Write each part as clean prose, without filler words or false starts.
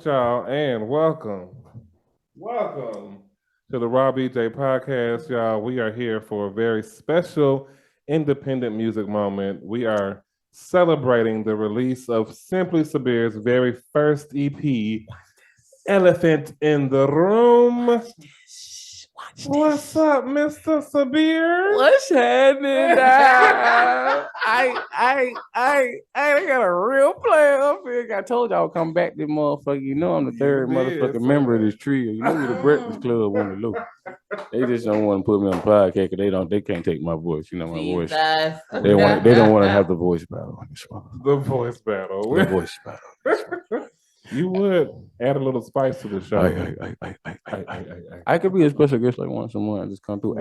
right, y'all, and welcome to the Raw BJ podcast, y'all. We are here for a very special independent music moment. We are celebrating the release of Simply Sabir's very first EP, Elephant in the Room. What's up, Mr. Sabir? What's happening? I got a real player up here. I told y'all come back this motherfucker. You know I'm the third motherfucking member of this trio. You know we the Breakfast Club want to look. They just don't want to put me on the podcast because they can't take my voice. You know my voice. They don't want to have the voice battle on this one. The voice battle. The voice battle. You would add a little spice to the show. I could be a special guest like once a month. Just come through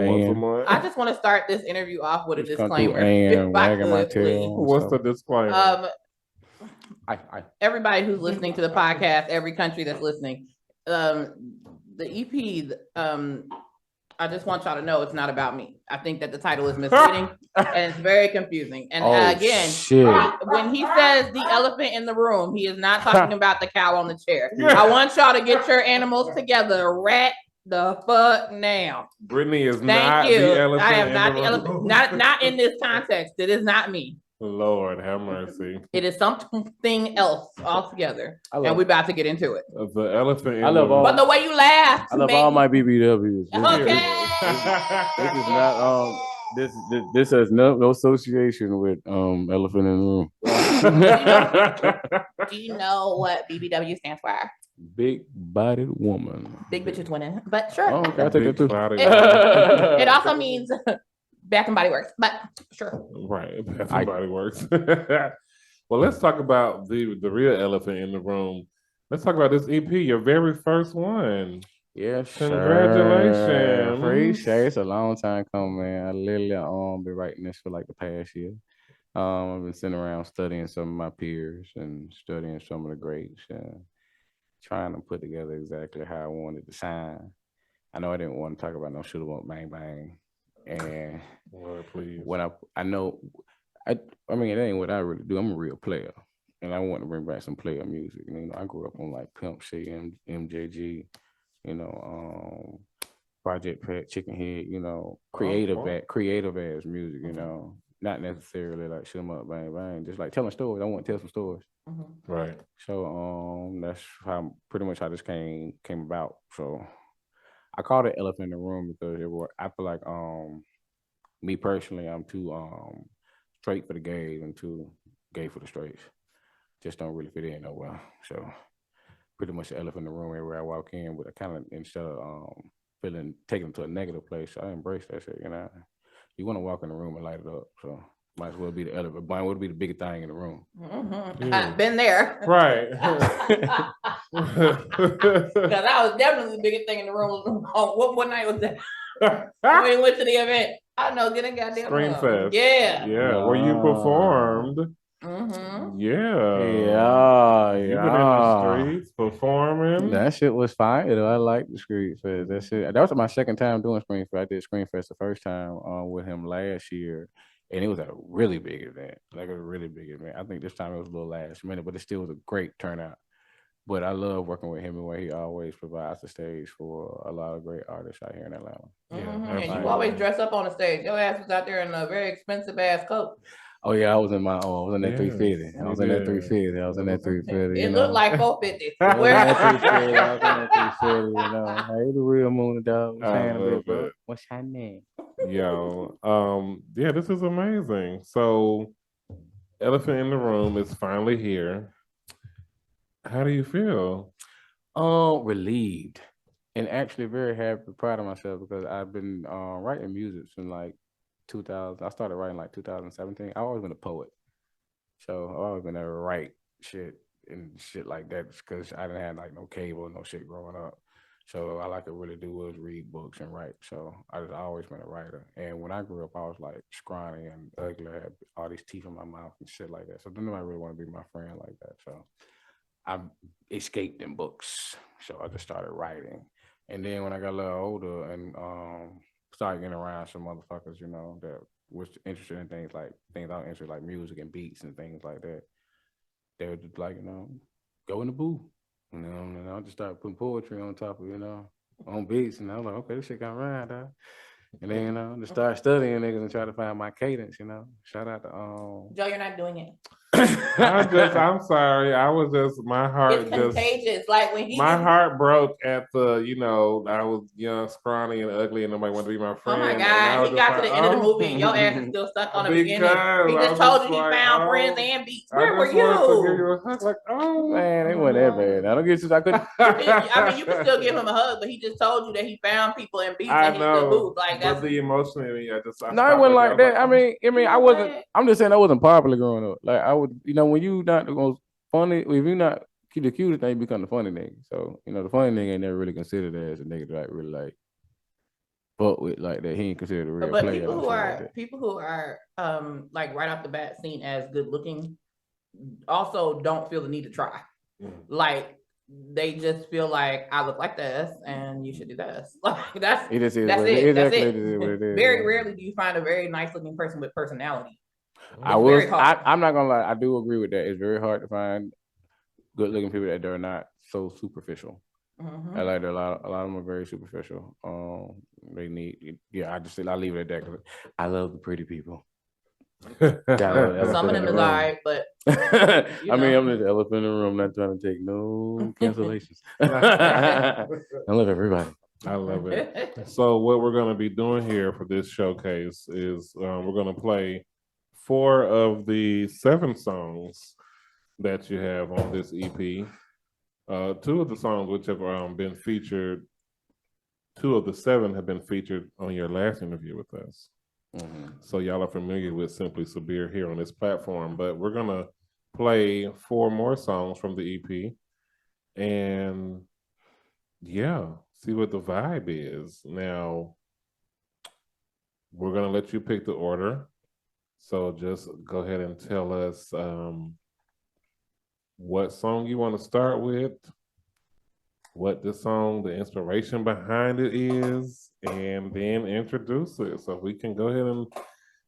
I just want to start this interview off with a disclaimer. Wagging my tail. What's the disclaimer? Everybody who's listening to the podcast, every country that's listening, the EP, I just want y'all to know it's not about me. I think that the title is misleading and it's very confusing. And when he says the elephant in the room, he is not talking about the cow on the chair. I want y'all to get your animals together right the fuck now. Brittany is not the elephant. I am not the elephant. Not in this context. It is not me. Lord have mercy. It is something else altogether. And we're about to get into it. The elephant in the room. But the way you laugh. I love all my BBWs. Okay. This is not this has no association with elephant in the room. Do you know what BBW stands for? Big bodied woman. Big bitches winning. But sure. Oh, okay, I take that too. It also means Bath and Body Works, but sure. Right, Bath and Body Works. Well, let's talk about the real elephant in the room. Let's talk about this EP, your very first one. Yes, congratulations. Appreciate it. It's a long time coming, man. I literally been writing this for like the past year. I've been sitting around studying some of my peers and studying some of the greats and trying to put together exactly how I wanted to sound. I know I didn't want to talk about no shoulda went bang bang. And when I know, I mean, it ain't what I really do. I'm a real player, and I want to bring back some player music. You know, I grew up on like Pimp C, MJG, you know, Project Pat, Chicken Head, you know, creative ass music. You know, not necessarily like shoot 'em up, bang bang, just like telling stories. I want to tell some stories. Mm-hmm. Right. So that's pretty much how this came about. So I called it Elephant in the Room because I feel like me personally, I'm too straight for the gays and too gay for the straights. Just don't really fit in nowhere. So pretty much the elephant in the room everywhere I walk in, but I kind of instead of taking them to a negative place, I embrace that shit. You know, you want to walk in the room and light it up. So might as well be the elephant. Might as well be the biggest thing in the room. Mm-hmm. Yeah. I've been there. Right. Because I was definitely the biggest thing in the room. What night was that? When we went to the event. I know, getting goddamn Scream Fest. Yeah. Yeah, where you performed. Mm-hmm. Yeah. You've been in the streets performing. That shit was fine. You know, I like the Scream Fest. That was my second time doing Scream Fest. I did Scream Fest the first time with him last year. And it was a really big event, like a really big event. I think this time it was a little last minute, but it still was a great turnout. But I love working with him and where he always provides the stage for a lot of great artists out here in Atlanta. Mm-hmm. And you always dress up on the stage. Your ass was out there in a very expensive ass coat. Oh yeah, I was in that 350. I was in that 350. It looked like 450. I was in that 350. You know, hey, the real moon dog. What's her name? Yo, yeah, this is amazing. So, Elephant in the Room is finally here. How do you feel? Relieved, and actually very happy, proud of myself because I've been writing music since like 2000. I started writing like 2017. I've always been a poet, so I've always been able to write shit and shit like that because I didn't have like no cable, no shit growing up. So all I could really do was read books and write. So I've always been a writer. And when I grew up, I was like scrawny and ugly. I had all these teeth in my mouth and shit like that. So then nobody really want to be my friend like that. So I escaped in books. So I just started writing. And then when I got a little older and started getting around some motherfuckers, you know, that was interested in things I'm interested in, like music and beats and things like that, they were just like, you know, go in the booth. And I just started putting poetry on top of, on beats. And I was like, okay, this shit got rhyme, dog. And then, just start studying niggas and try to find my cadence, Shout out to Joe, you're not doing it. I'm sorry. I was just my heart It's contagious. Like when he my heart broke at the, I was young, scrawny, and ugly, and nobody wanted to be my friend. Oh my And I God, was he just got to the end of the movie and your ass is still stuck on the beginning. He just told you he found friends and beats. Where were I just wanted to give you? you a hug, like, oh man, it wasn't that bad. I don't get you. I couldn't. I mean, you can still give him a hug, but he just told you that he found people and beats I and he's the know, booth. Like but that's the emotion in me, I No, it wasn't like that. I mean, I wasn't. What? I'm just saying I wasn't popular growing up. Like I would, when you not the most funny, if you not the cutest thing, you become the funny nigga. So the funny nigga ain't never really considered as a nigga that really like fuck with like that. He ain't considered a real But player. people who are like right off the bat seen as good looking also don't feel the need to try. Like they just feel like I look like this and you should do this. Like that's it. That's it. Very rarely do you find a very nice looking person with personality. I'm not gonna lie. I do agree with that. It's very hard to find good looking people that they're not so superficial. I like that a lot of them are very superficial. They need, I leave it at that because I love the pretty people. Some of them is alright, but I mean, I'm just the elephant in the room, not trying to take no cancellations. I love everybody. I love it. So what we're going to be doing here for this showcase is we're going to play 4 of the 7 songs that you have on this EP. 2 of the songs which have been featured, 2 of the 7 have been featured on your last interview with us. So y'all are familiar with Simply Sabir here on this platform, but we're gonna play 4 more songs from the EP and see what the vibe is. Now we're gonna let you pick the order. So just go ahead and tell us what song you want to start with, what the inspiration behind it is, and then introduce it so we can go ahead and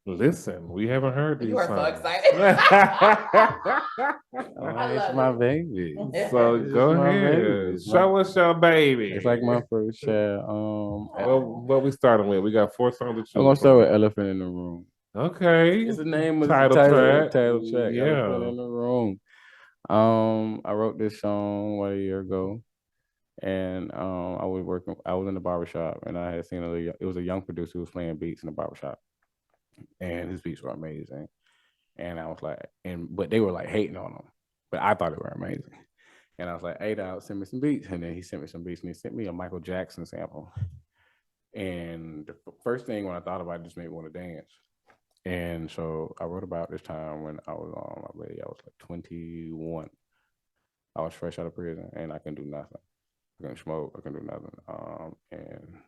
listen. We haven't heard these songs. You are so excited. It's my baby. So go ahead. Show us your baby. It's like my first child. What we starting with? We got 4 songs to choose. I'm gonna start with Elephant in the Room. Okay. It's the name of title track. Yeah. Elephant in the Room. I wrote this song a year ago, and I was in the barbershop, and I had seen it was a young producer who was playing beats in the barbershop, and his beats were amazing. And I was like, but they were like hating on him, but I thought they were amazing. And I was like, hey, dog, send me some beats. And then he sent me some beats, and he sent me a Michael Jackson sample. And the first thing when I thought about it just made me want to dance. And so I wrote about this time when I was I was like 21. I was fresh out of prison, and I couldn't do nothing. I couldn't smoke. I couldn't do nothing. And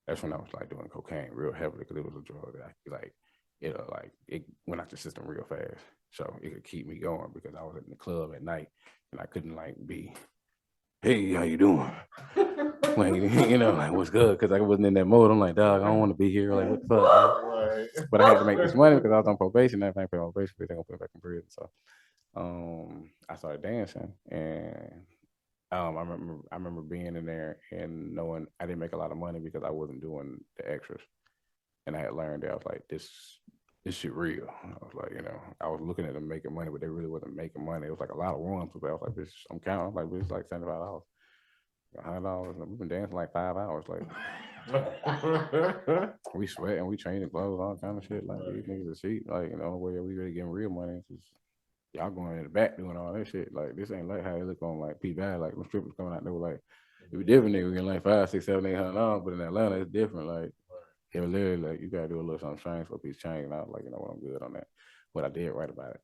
that's when I was like doing cocaine real heavily because it was a drug that it went out the system real fast. So it could keep me going because I was in the club at night and I couldn't be, hey, how you doing? What's good? Because I wasn't in that mode. I'm like, dog, I don't want to be here. Like, what the fuck? Right. But I had to make this money because I was on probation. And if I ain't pay on probation, they're gonna put me back in prison. So I started dancing, and I remember being in there and knowing I didn't make a lot of money because I wasn't doing the extras. And I had learned that I was like, this shit real. I was like, I was looking at them making money, but they really wasn't making money. It was like a lot of ones, but I was like, bitch, I'm counting. I was like, bitch, it's like $75. $100. We've been dancing like 5 hours. Like we sweat and we changing clothes, all kind of shit. Like these niggas are cheap. Like, the only way we really getting real money is y'all going in the back doing all that shit. Like this ain't like how they look on like P-Valley. Like when strippers coming out, they were like, it was different. They were getting like $500, $600, $700, $800. But in Atlanta, it's different. Like it was literally like you gotta do a little something strange for a piece of change. And I was like, what, I'm good on that. But I did write about it.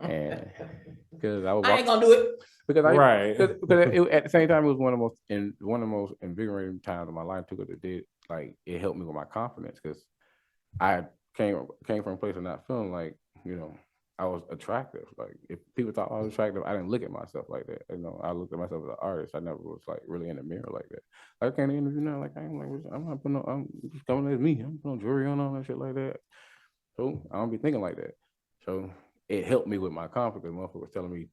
And because I ain't gonna do it because at the same time it was one of the most invigorating times of my life too, because it helped me with my confidence because I came from a place of not feeling like I was attractive. Like if people thought I was attractive, I didn't look at myself like that. I looked at myself as an artist. I never was like really in the mirror like that. Like, I can't interview now. Like I'm not putting I'm just coming as me. I'm putting jewelry on all that shit like that. So I don't be thinking like that. So it helped me with my confidence. Motherfucker was telling me,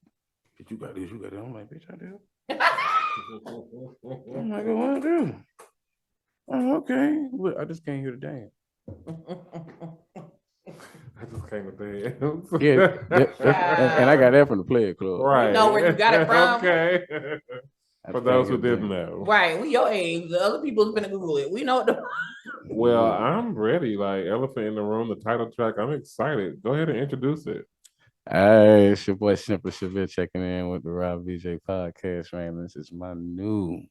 "Bitch, you got this, you got that." I'm like, "Bitch, I do." I'm like, what do? Oh, okay. But I just can't hear the dance. I just came with dance. Yeah, and I got that from the Player Club. Right. We know where you got it from. Okay. For those who didn't know. Right, we your age. The other people's gonna Google it. We know the Well, I'm ready. Like Elephant in the Room, the title track. I'm excited. Go ahead and introduce it. Hey, it's your boy Simply Sabir checking in with the Rob VJ podcast, man. This is my new.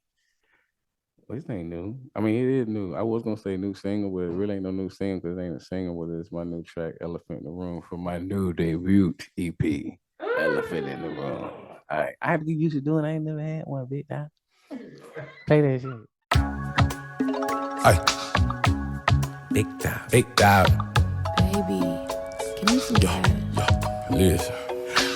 Well, this ain't new. I mean, it is new. I was gonna say new single, but it really ain't no new single because it ain't a single. But it's my new track, Elephant in the Room, from my new debut EP, Elephant in the Room. All right, I have to get used to doing. I ain't never had one, big dog. Play that shit. Ay. Big dog. Baby, can you see that? Listen.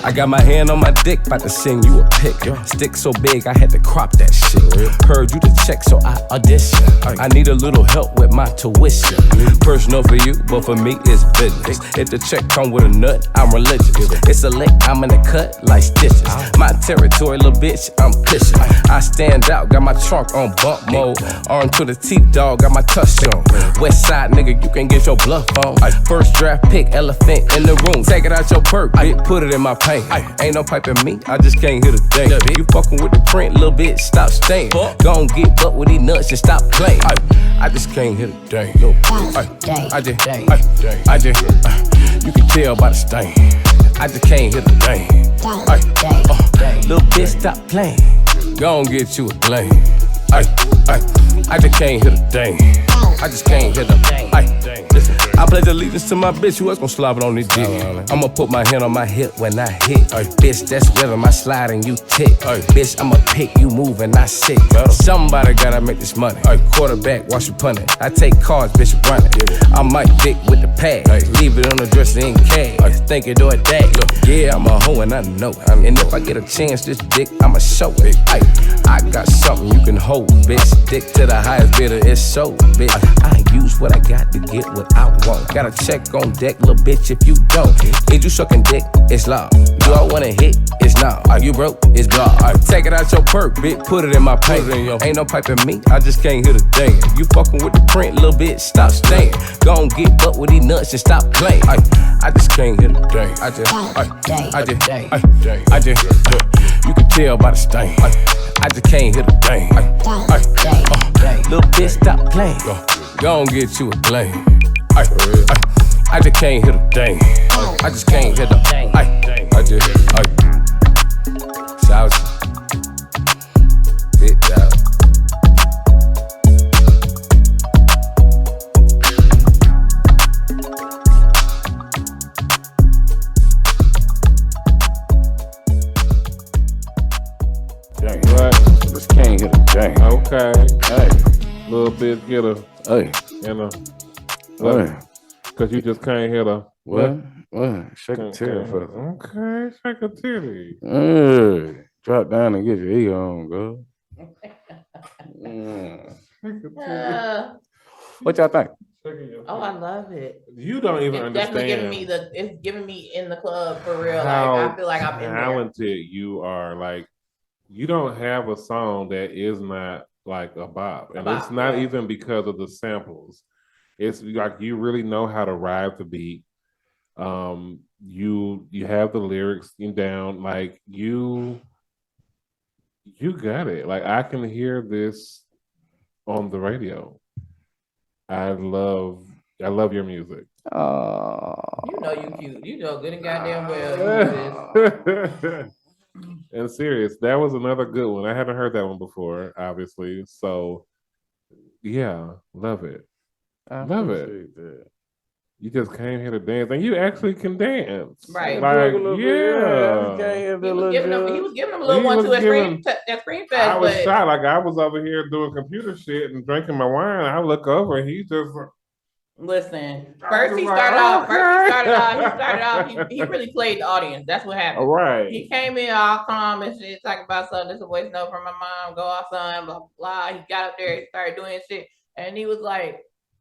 I got my hand on my dick, about to sing you a pic. Stick so big, I had to crop that shit. Heard you the check, so I audition. I need a little help with my tuition. Personal for you, but for me, it's business. If the check come with a nut, I'm religious. It's a lick, I'm in the cut like stitches. My territory, little bitch, I'm pissing. I stand out, got my trunk on bump mode. Arm to the teeth, dog, got my touch on. West side, nigga, you can get your bluff on. First draft pick, elephant in the room. Take it out your perk, bitch, put it in my paint. Ain't no piping me, I just can't hit a thing. You fucking with the print, little bitch, stop staying. Gon' get butt with these nuts and stop playing. I just can't hit a thing. I just, you can tell by the stain. I just can't hit a thing. Little bitch, stop playing. Gon' get you a claim. I just can't hit a thing. I just can't hit a thing. Listen, I pledge allegiance to my bitch. Who else gon' slob it on this dick? I'ma put my hand on my hip when I hit. Bitch, that's rhythm. I slide and you tick. Bitch, I'ma pick you move and I sit. Somebody gotta make this money. Quarterback, watch you punt it. I take cards, bitch, run it. I might dick with the pad. Leave it on the dresser in cash. Think it or that. Yeah, I'm a hoe and I know it. And if I get a chance, this dick, I'ma show it. I got something you can hold, bitch. Dick to the highest bidder, it's so, bitch. I use what I got to get what I want. Got a check on deck, little bitch, if you don't. Is you sucking dick? It's law. Do I wanna hit? It's not. Are you broke? It's block. Take it out your perk, bitch, put it in my paint. Ain't no piping me, I just can't hit a thing. You fucking with the print, little bitch, stop staying. Gon' get butt with these nuts and stop playing. I just can't hit a thing. I just, you can tell by the stain. I just can't hit a thing. Little bitch, stop playing. Gon' get you a claim. I just can't hit a thing. I just can't hit a thing. I just, South. Big dog. Just can't hit a thing. Okay. Hey. Little bit hit a Hey. and a Hey. because you just can't hit a What? Shake a titty for the. Okay, shake a titty. Hey. Drop down and get your ego on, girl. Shake a titty. What y'all think? Shaking your Oh, I titty. love it. You don't even It's definitely understand it's giving me in the club for real. how Like I feel like I'm in there. talented you are. Like you don't have a song that is not like a bop, and it's not even because of the samples. It's like you really know how to ride the beat. You have the lyrics down. Like you got it. Like I can hear this on the radio. I love your music. You know you cute. You know good and goddamn well. You do this. And serious, that was another good one. I haven't heard that one before, obviously. So yeah, love it. Love it. That. You just came here to dance, and you actually can dance. Right. Like, He was giving them a little He one was to giving- at Scream Fest. I was but shocked. Like I was over here doing computer shit and drinking my wine. I look over, and he just listen, I first was he like, started okay. off. He really played the audience. That's what happened. all right. He came in all calm and shit, talking about something. This is a voice note from my mom. Go outside, blah blah. He got up there, he started doing shit, and he was like,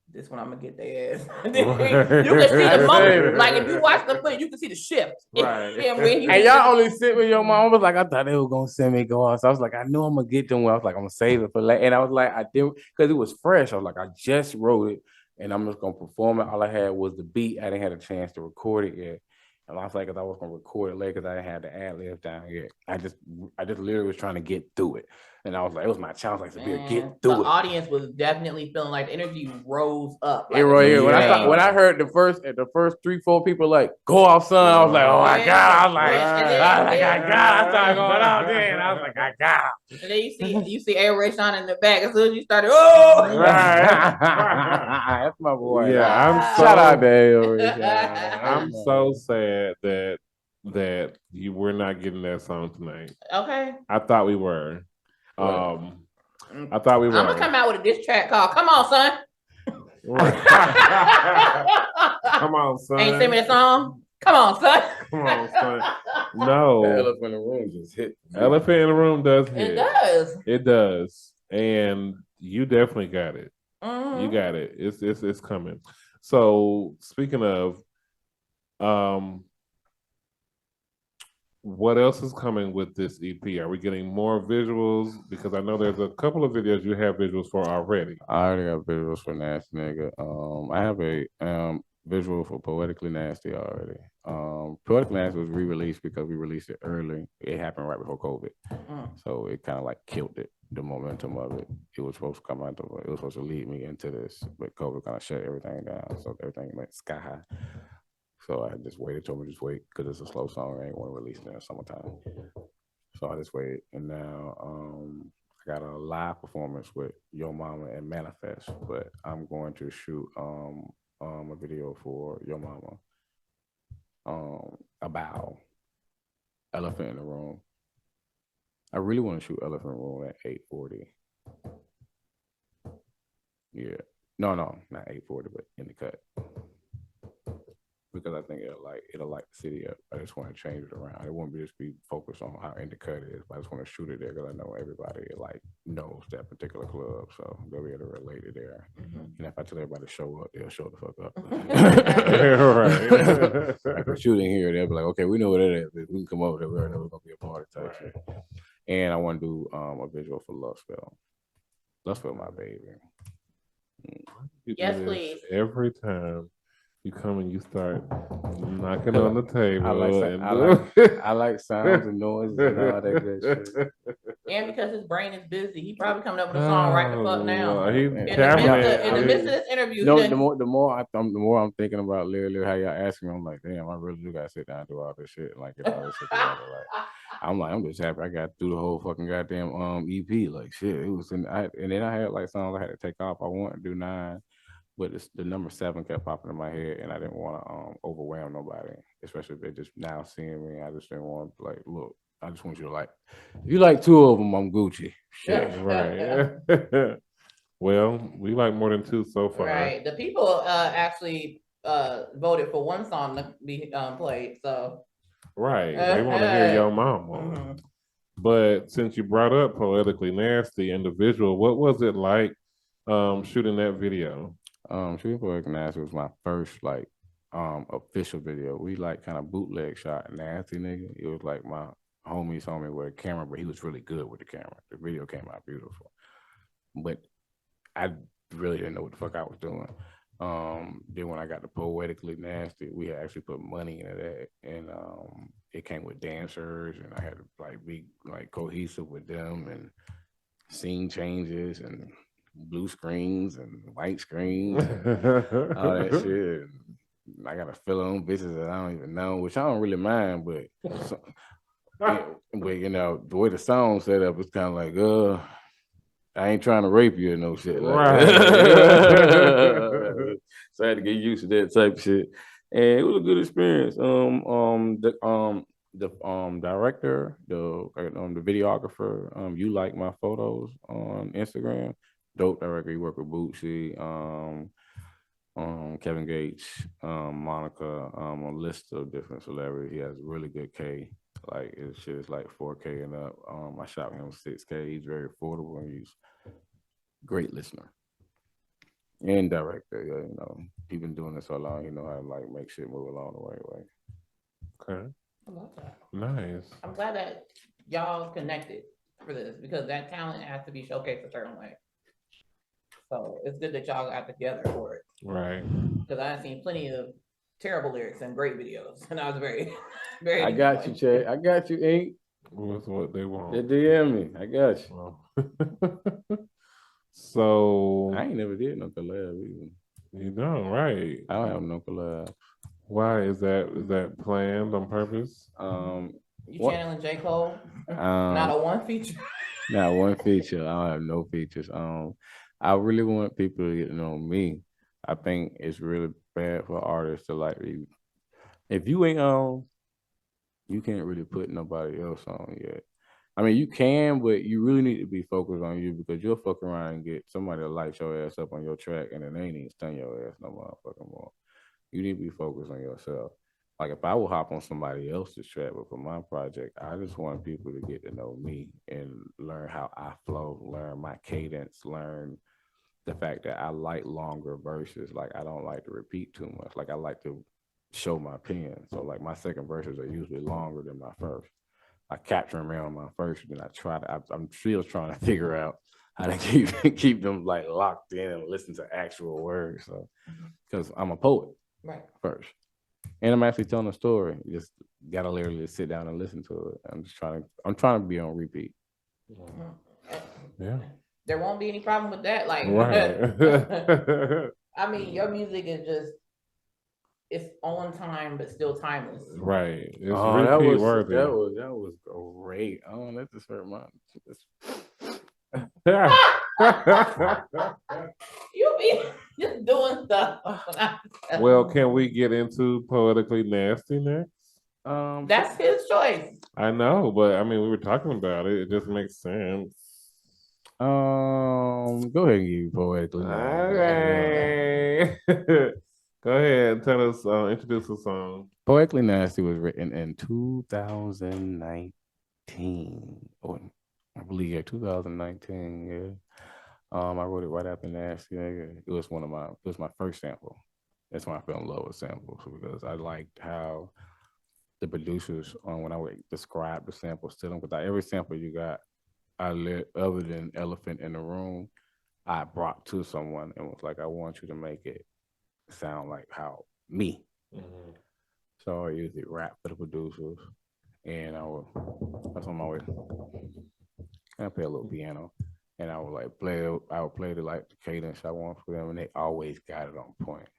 this one I'm gonna get their ass. You can see the moment. Like if you watch the footage, you can see the shift. Right. And y'all only sent me your mom. I was like, I thought they were gonna send me go out. So I was like, I knew I'm gonna get them. I was like, I'm gonna save it for later. And I was like, I didn't because it was fresh. I was like, I just wrote it and I'm just gonna perform it. All I had was the beat. I didn't have a chance to record it yet. And I was like, cause I was gonna record it later because I didn't have the ad libs down yet. I just literally was trying to get through it. And I was like, it was my challenge, like Sabir, get through the it. audience was definitely feeling like the energy rose up. Like, when I heard the first 3-4 people like go off, son, I was like, oh my god, I was like, I started going out there, and I was like, I got him. And then you see A-Ray Sean in the back as soon as you started. Oh, that's my boy. Yeah, shout out to A-Ray. I'm so sad that you were not getting that song tonight. Okay. I thought we were. I thought we were. I'm gonna come out with a diss track called "Come On, Son." Come on, son. Ain't sing me the song. Come on, son. Come on, son. No. The elephant in the room just hit. Elephant in the room does hit. It does. It does. And you definitely got it. Mm-hmm. You got it. It's coming. So speaking of, what else is coming with this EP? Are we getting more visuals? Because I know there's a couple of videos you have visuals for already. I already got visuals for Nasty Nigga. I have a visual for Poetically Nasty already. Poetically Nasty was re-released because we released it early. It happened right before COVID. So it kind of like killed it, the momentum of it. It was supposed to come out, it was supposed to lead me into this, but COVID kind of shut everything down. So everything went sky high. So I just waited, told me just wait, because it's a slow song. I ain't want to release it in the summertime. So I just waited. And now I got a live performance with Yo Mama and Manifest, but I'm going to shoot a video for Yo Mama about Elephant in the Room. I really want to shoot Elephant in the Room at 8:40. Yeah. No, not 8:40, but in the cut. Because I think it'll light the city up. I just want to change it around. It won't just be focused on how in the cut is, but I just want to shoot it there because I know everybody like knows that particular club, so they'll be able to relate it there. And if I tell everybody to show up, they'll show the fuck up. Right. Like we're shooting here, they'll be like, okay, we know what it is. We can come over there. We already know we're gonna be a party type shit. And I want to do a visual for Lustfell. Lustfell, my baby. Yes, please. Every time you come and you start knocking on the table. I like sounds and noises and all that good shit. And because his brain is busy, he probably coming up with a song right the fuck now. In the midst of this interview, the more I'm thinking about literally how y'all asking me, I'm like, damn, I really do gotta sit down and do all this shit and like get all this shit together. Like, I'm just happy I got through the whole fucking goddamn EP. Like shit, it was and then I had like songs I had to take off. I wanted to do 9. But the number 7 kept popping in my head, and I didn't want to overwhelm nobody, especially if they just now seeing me. I just didn't want to like, look, I just want you to like, if you like 2 of them, I'm Gucci. Shit. Right. Well, we like more than 2 so far. Right. The people actually voted for one song to be played. So. Right. They want to hear Yo Mama. But since you brought up Poetically Nasty and the visual, what was it like shooting that video? Shooting Poetically Nasty was my first like official video. We like kind of bootleg shot Nasty Nigga. It was like my homie saw me with a camera, but he was really good with the camera. The video came out beautiful. But I really didn't know what the fuck I was doing. Then when I got to Poetically Nasty, we had actually put money into that, and it came with dancers, and I had to like be like cohesive with them, and scene changes, and blue screens, and white screens, and all that shit. And I gotta fill on bitches that I don't even know, which I don't really mind, but you know the way the song set up, it's kind of like I ain't trying to rape you or no shit like that. So I had to get used to that type of shit. And it was a good experience. The director, the videographer, you like my photos on Instagram. Dope director. He worked with Bootsy, Kevin Gates, Monica, a list of different celebrities. He has really good K. Like his shit is like 4K and up. I shot him 6K. He's very affordable and he's a great listener. And director, yeah, you know, he been doing it so long, you know how to like make shit move along the right way. Okay, I love that. nice. I'm glad that y'all connected for this because that talent has to be showcased a certain way. So it's good that y'all got together for it Right. because I've seen plenty of terrible lyrics and great videos, and I was very, very. I got you, disappointed. Chad. I got you, Ink. What's what they They want? DM me. I got you. Well, so I ain't never did no collab either. you know, right? I don't have no collab. Why is that? Is that planned on purpose? You What? channeling J. Cole? Not a one feature. Not one feature. I don't have no features. I really want people to get to know me. I think it's really bad for artists to like, if you ain't on, you can't really put nobody else on yet. I mean, you can, but you really need to be focused on you because you'll fuck around and get somebody to light your ass up on your track and then they ain't even stun your ass no motherfucking more. You need to be focused on yourself. Like if I would hop on somebody else's track, but for my project, I just want people to get to know me and learn how I flow, learn my cadence, learn the fact that I like longer verses. Like I don't like to repeat too much. Like I like to show my pen. So like my second verses are usually longer than my first. I capture them on my first, and I try to. I'm still trying to figure out how to keep them like locked in and listen to actual words. So because I'm a poet, Right. First. And I'm actually telling a story. You just gotta literally sit down and listen to it. I'm trying to be on repeat. Yeah. There won't be any problem with that. Like, Right. I mean, your music is just it's on time but still timeless. Right. It's that repeat was worthy. that was great. Oh, let this hurt my. You be just doing stuff. Well, can we get into Poetically Nasty next? That's his choice. I know, but I mean, we were talking about it. It just makes sense. Go ahead and give you Poetically Nasty. Okay. Go ahead, tell us, introduce the song. Poetically Nasty was written in 2019. Or I believe 2019, yeah. I wrote it right after Nasty. Nigga. It was my first sample. That's when I fell in love with samples because I liked how the producers when I would describe the samples to them, because every sample you got, other than Elephant in the Room, I brought to someone and was like, I want you to make it sound like how me. Mm-hmm. So I usually rap for the producers, and I was on my way. I play a little piano, and I would like play. I would play the like the cadence I want for them, and they always got it on point.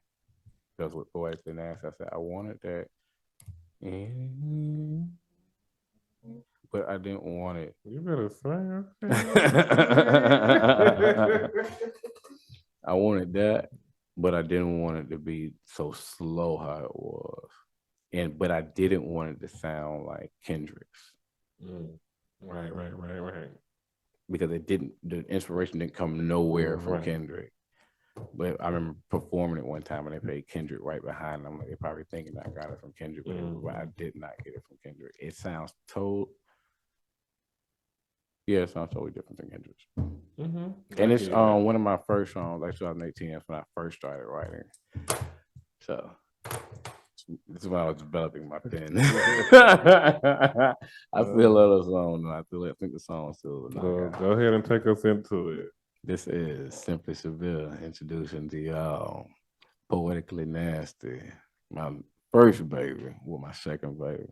Because with Poetically Nasty, I said I wanted that, but I didn't want it. You better sing. I wanted that, but I didn't want it to be so slow how it was. But I didn't want it to sound like Kendrick's. Right. Because the inspiration didn't come nowhere from right. Kendrick. But I remember performing it one time and they played Kendrick right behind them. They're probably thinking I got it from Kendrick, but I did not get it from Kendrick. It sounds it sounds totally different than Kendrick's. Mm-hmm. And it's one of my first songs, like 2018. That's when I first started writing. So this is when I was developing my pen. I feel other song. I think the song still. Go ahead and take us into it. This is Simply Sabir introducing to y'all Poetically Nasty, my first baby with my second baby.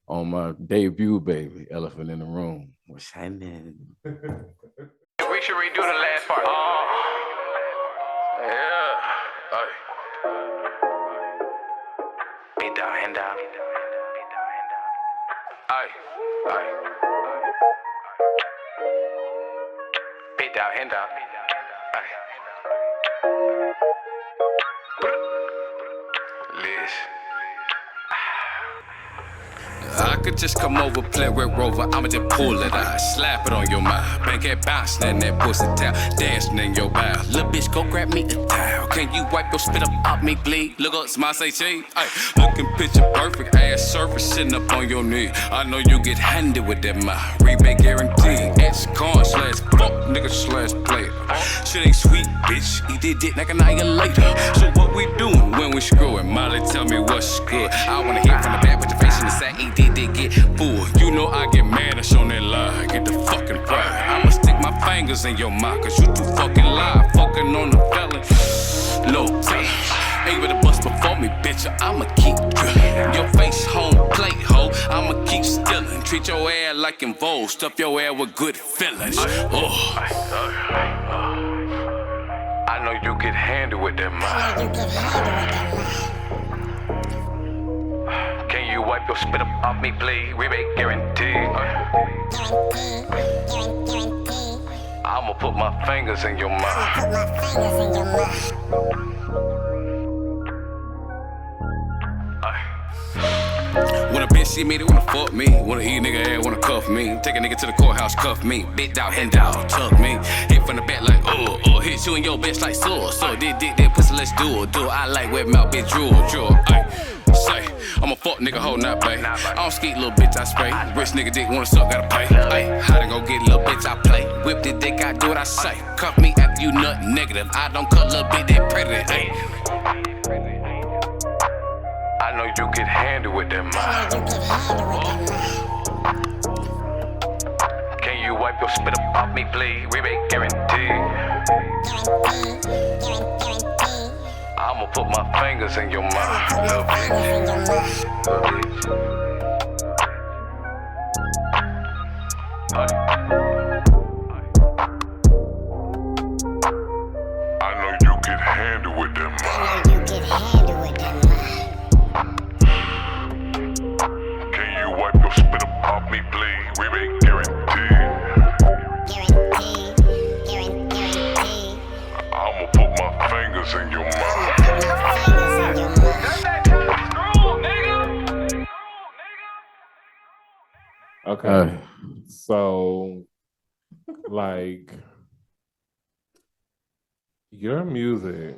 On my debut baby, Elephant in the Room, was shining. We should redo the last part. Yeah. Beat down, hand down. Aye. Beat down, hand down. Aye. I could just come over, play with Rover. I'ma just pull it out, slap it on your mouth. Bank it bouncing in that pussy town, dancing in your bow. Little bitch, go grab me a towel. Can you wipe your spit up off me, bleed? Look up, smile, say cheese. Looking picture perfect, ass surface sitting up on your knee. I know you get handed with that mouth. Rebate guarantee. Ex-con slash fuck nigga slash player. Shit ain't sweet, bitch. He did it like annihilator. So what we doing when we screwing? Molly, tell me what's good. I wanna hear from the back with your face in the sack. He did get full. You know I get mad at on that lie. Get the fucking pride. I'ma stick my fingers in your mouth, cause you too fucking live. Fucking on the felon. Low tech. Ain't with the bus before me, bitch. I'ma keep drilling. Your face home plate, ho. I'ma keep stealing. Treat your ass like involved. Stuff your ass with good feelings. Oh. I know you get handled with that mind. Can you wipe your spit up off me, please? Rebate guarantee. I'ma put my fingers in your mouth. When a bitch see me, they wanna fuck me. Wanna eat a nigga ass, wanna cuff me. Take a nigga to the courthouse, cuff me. Bit down, hand down, tuck me. Hit from the back like, hit you in your bitch like sword. So, that pussy, let's do it. I like wet mouth, bitch, drool. Say, I'm a fuck nigga, hoe, not pay. I don't skeet, little bitch, I spray. Rich nigga dick, wanna suck, gotta pay. How to go get little bitch, I play. Whip the dick, I do what I say. Cuff me after you nut negative. I don't cut little bitch, that predator, I know you get handled with that mind. Can you wipe your spit up off me, please? Rebate guarantee. I'ma put my fingers in your mouth, little bitch. I know you get handled with that mind. Can you wipe your spit up off me, please? Rebate guarantee. I'ma put my fingers in your mouth. Okay. So, like, your music.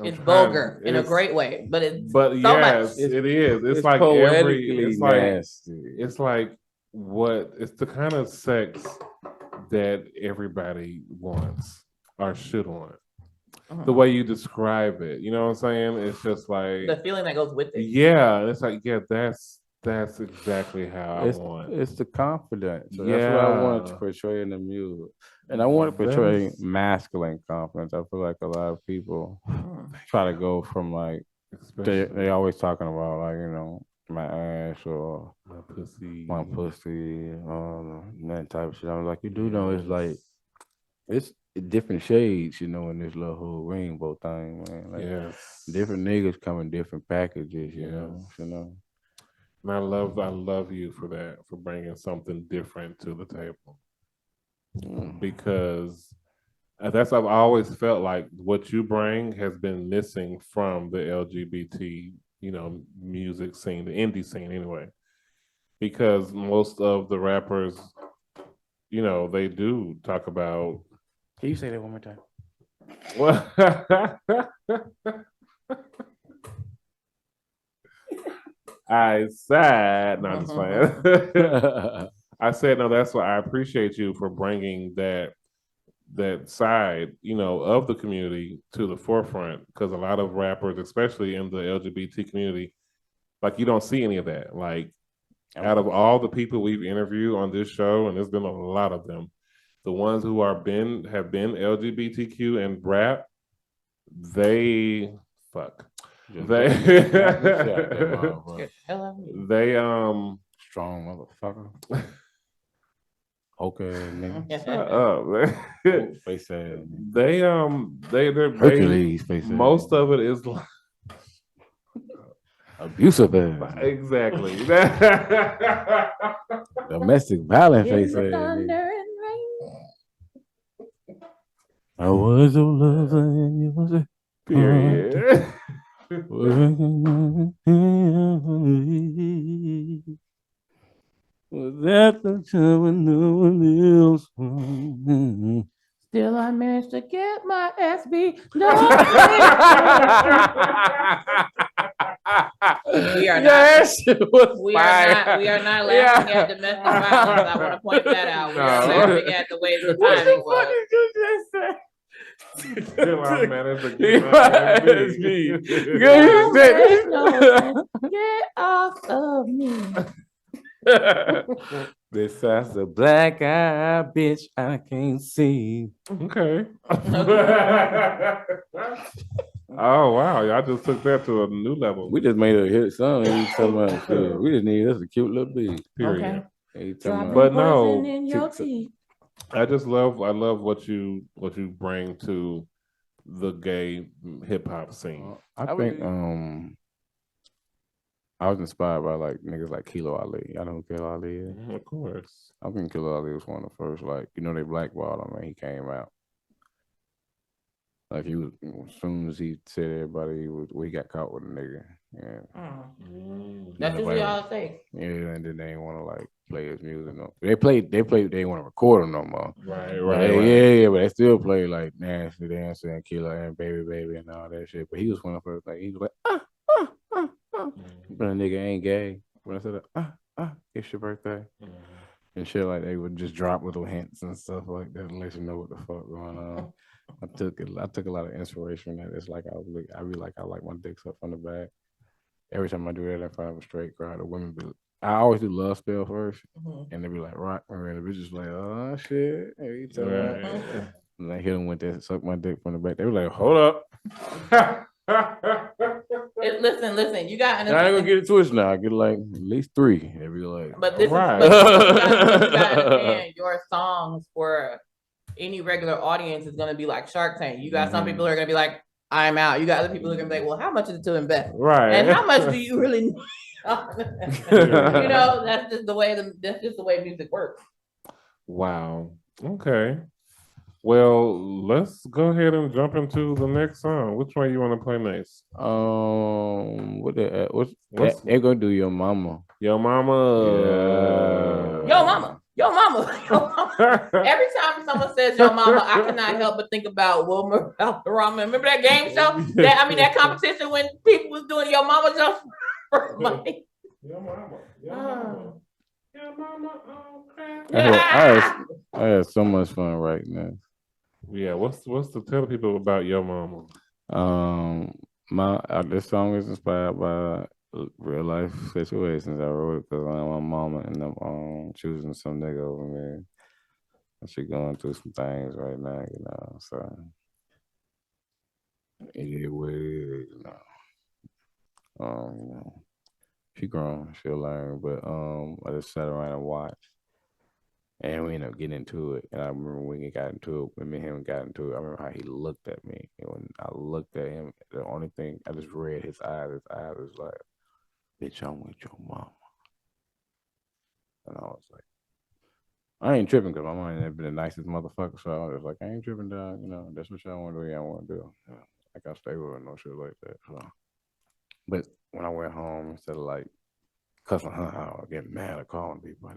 It's vulgar in a great way, but it's But so yes, much. it is. It's like it's like what it's the kind of sex that everybody wants or should want. The way you describe it, you know what I'm saying? It's just like The feeling that goes with it. Yeah, it's like that's exactly how I want. It's the confidence. So that's what I wanted to portray in the music. And I want to portray masculine confidence. I feel like a lot of people try to go from like they always talking about like, you know, my ass or my pussy, that type of shit. I was like, you do know it's like it's different shades, you know, in this little whole rainbow thing, man. Like, different niggas come in different packages, you know. And I love you for that, for bringing something different to the table. Because I've always felt like what you bring has been missing from the LGBT, you know, music scene, the indie scene anyway. Because most of the rappers, you know, they do talk about. Can you say that one more time? What? I said, no, I'm just playing. I said, no, that's why I appreciate you for bringing that side, you know, of the community to the forefront, because a lot of rappers, especially in the LGBT community, like you don't see any of that. Like out of all the people we've interviewed on this show, and there's been a lot of them, the ones who have been LGBTQ and rap, they strong motherfucker. Okay, nigga. Shut up, man. Face ass. They're Hercules face ass. Most of it is like abusive ass. Exactly. Domestic violence face ass. I was a lover and you was a period. time when no one else wants. Still, I managed to get my SB. We are not. Yes, We are not laughing at domestic violence. I want to point that out. We are No. laughing at the way the timing was. Still, I managed to Yes, get me. Get off of me. Besides the black eye bitch, I can't see. Okay. Oh wow, y'all just took that to a new level. We just made a hit song. And we talking about shit. We just need us a cute little beat. Period. Okay. And you talking Dropping about- But no, poison in your tea. I love what you bring to the gay hip hop scene. I think I was inspired by like niggas like Kilo Ali. I know who Kilo Ali is. Of course. I think Kilo Ali was one of the first, like, they blackballed him when he came out. Like, he was, as soon as he said everybody, he got caught with a nigga. Yeah. That's usually all it takes. Yeah, and then they didn't want to like play his music. No, they didn't want to record him no more. Right. Yeah, but they still play like Nasty Dancer and Killer and Baby Baby and all that shit. But he was one of the first, like, he was like, but a nigga ain't gay. When I said, it's your birthday. And shit like they would just drop little hints and stuff like that and let you know what the fuck going on. I took a lot of inspiration from that. It's like I like my dicks up from the back. Every time I do that in front of a straight crowd, the women I always do love spell first, and they be like rock, and the bitches like, oh shit, hey, you tell me. And I hit them with that, suck my dick from the back. They were like, hold up. Listen, you got. I ain't gonna get it twisted now. I get like at least 3. They be like, But this Right. is, but you gotta understand, your songs for any regular audience is gonna be like Shark Tank. You got some people who are gonna be like, I'm out. You got other people who are gonna be like, well, how much is it to invest? Right. And how much do you really need? That's just the way music works. Wow. Okay. Well, let's go ahead and jump into the next song. Which one you want to play next? What's they gonna do your mama? Yo Mama. Yo mama. Every time someone says yo mama, I cannot help but think about Wilmer Valderrama. Remember that game show? That competition when people was doing yo mama jump for money. Yo Mama. Yo Mama. Yo Mama. I had so much fun writing this. Yeah. What's to tell people about Yo Mama? This song is inspired by real life situations. I wrote it because my mama and I'm choosing some nigga over me. She going through some things right now, so it is what it is, she grown, she'll learn, but I just sat around and watched. And we ended up getting into it. And I remember when we got into it, when me and him got into it, I remember how he looked at me. And when I looked at him, the only thing, I just read his eyes was like, bitch, I'm with your mama. And I was like, I ain't tripping because my mom ain't been the nicest motherfucker. So I was like, I ain't tripping, dog. That's what y'all want to do. I want to do. I got to stay with her, no shit like that. So. But when I went home, instead of like cussing her out or getting mad or calling people,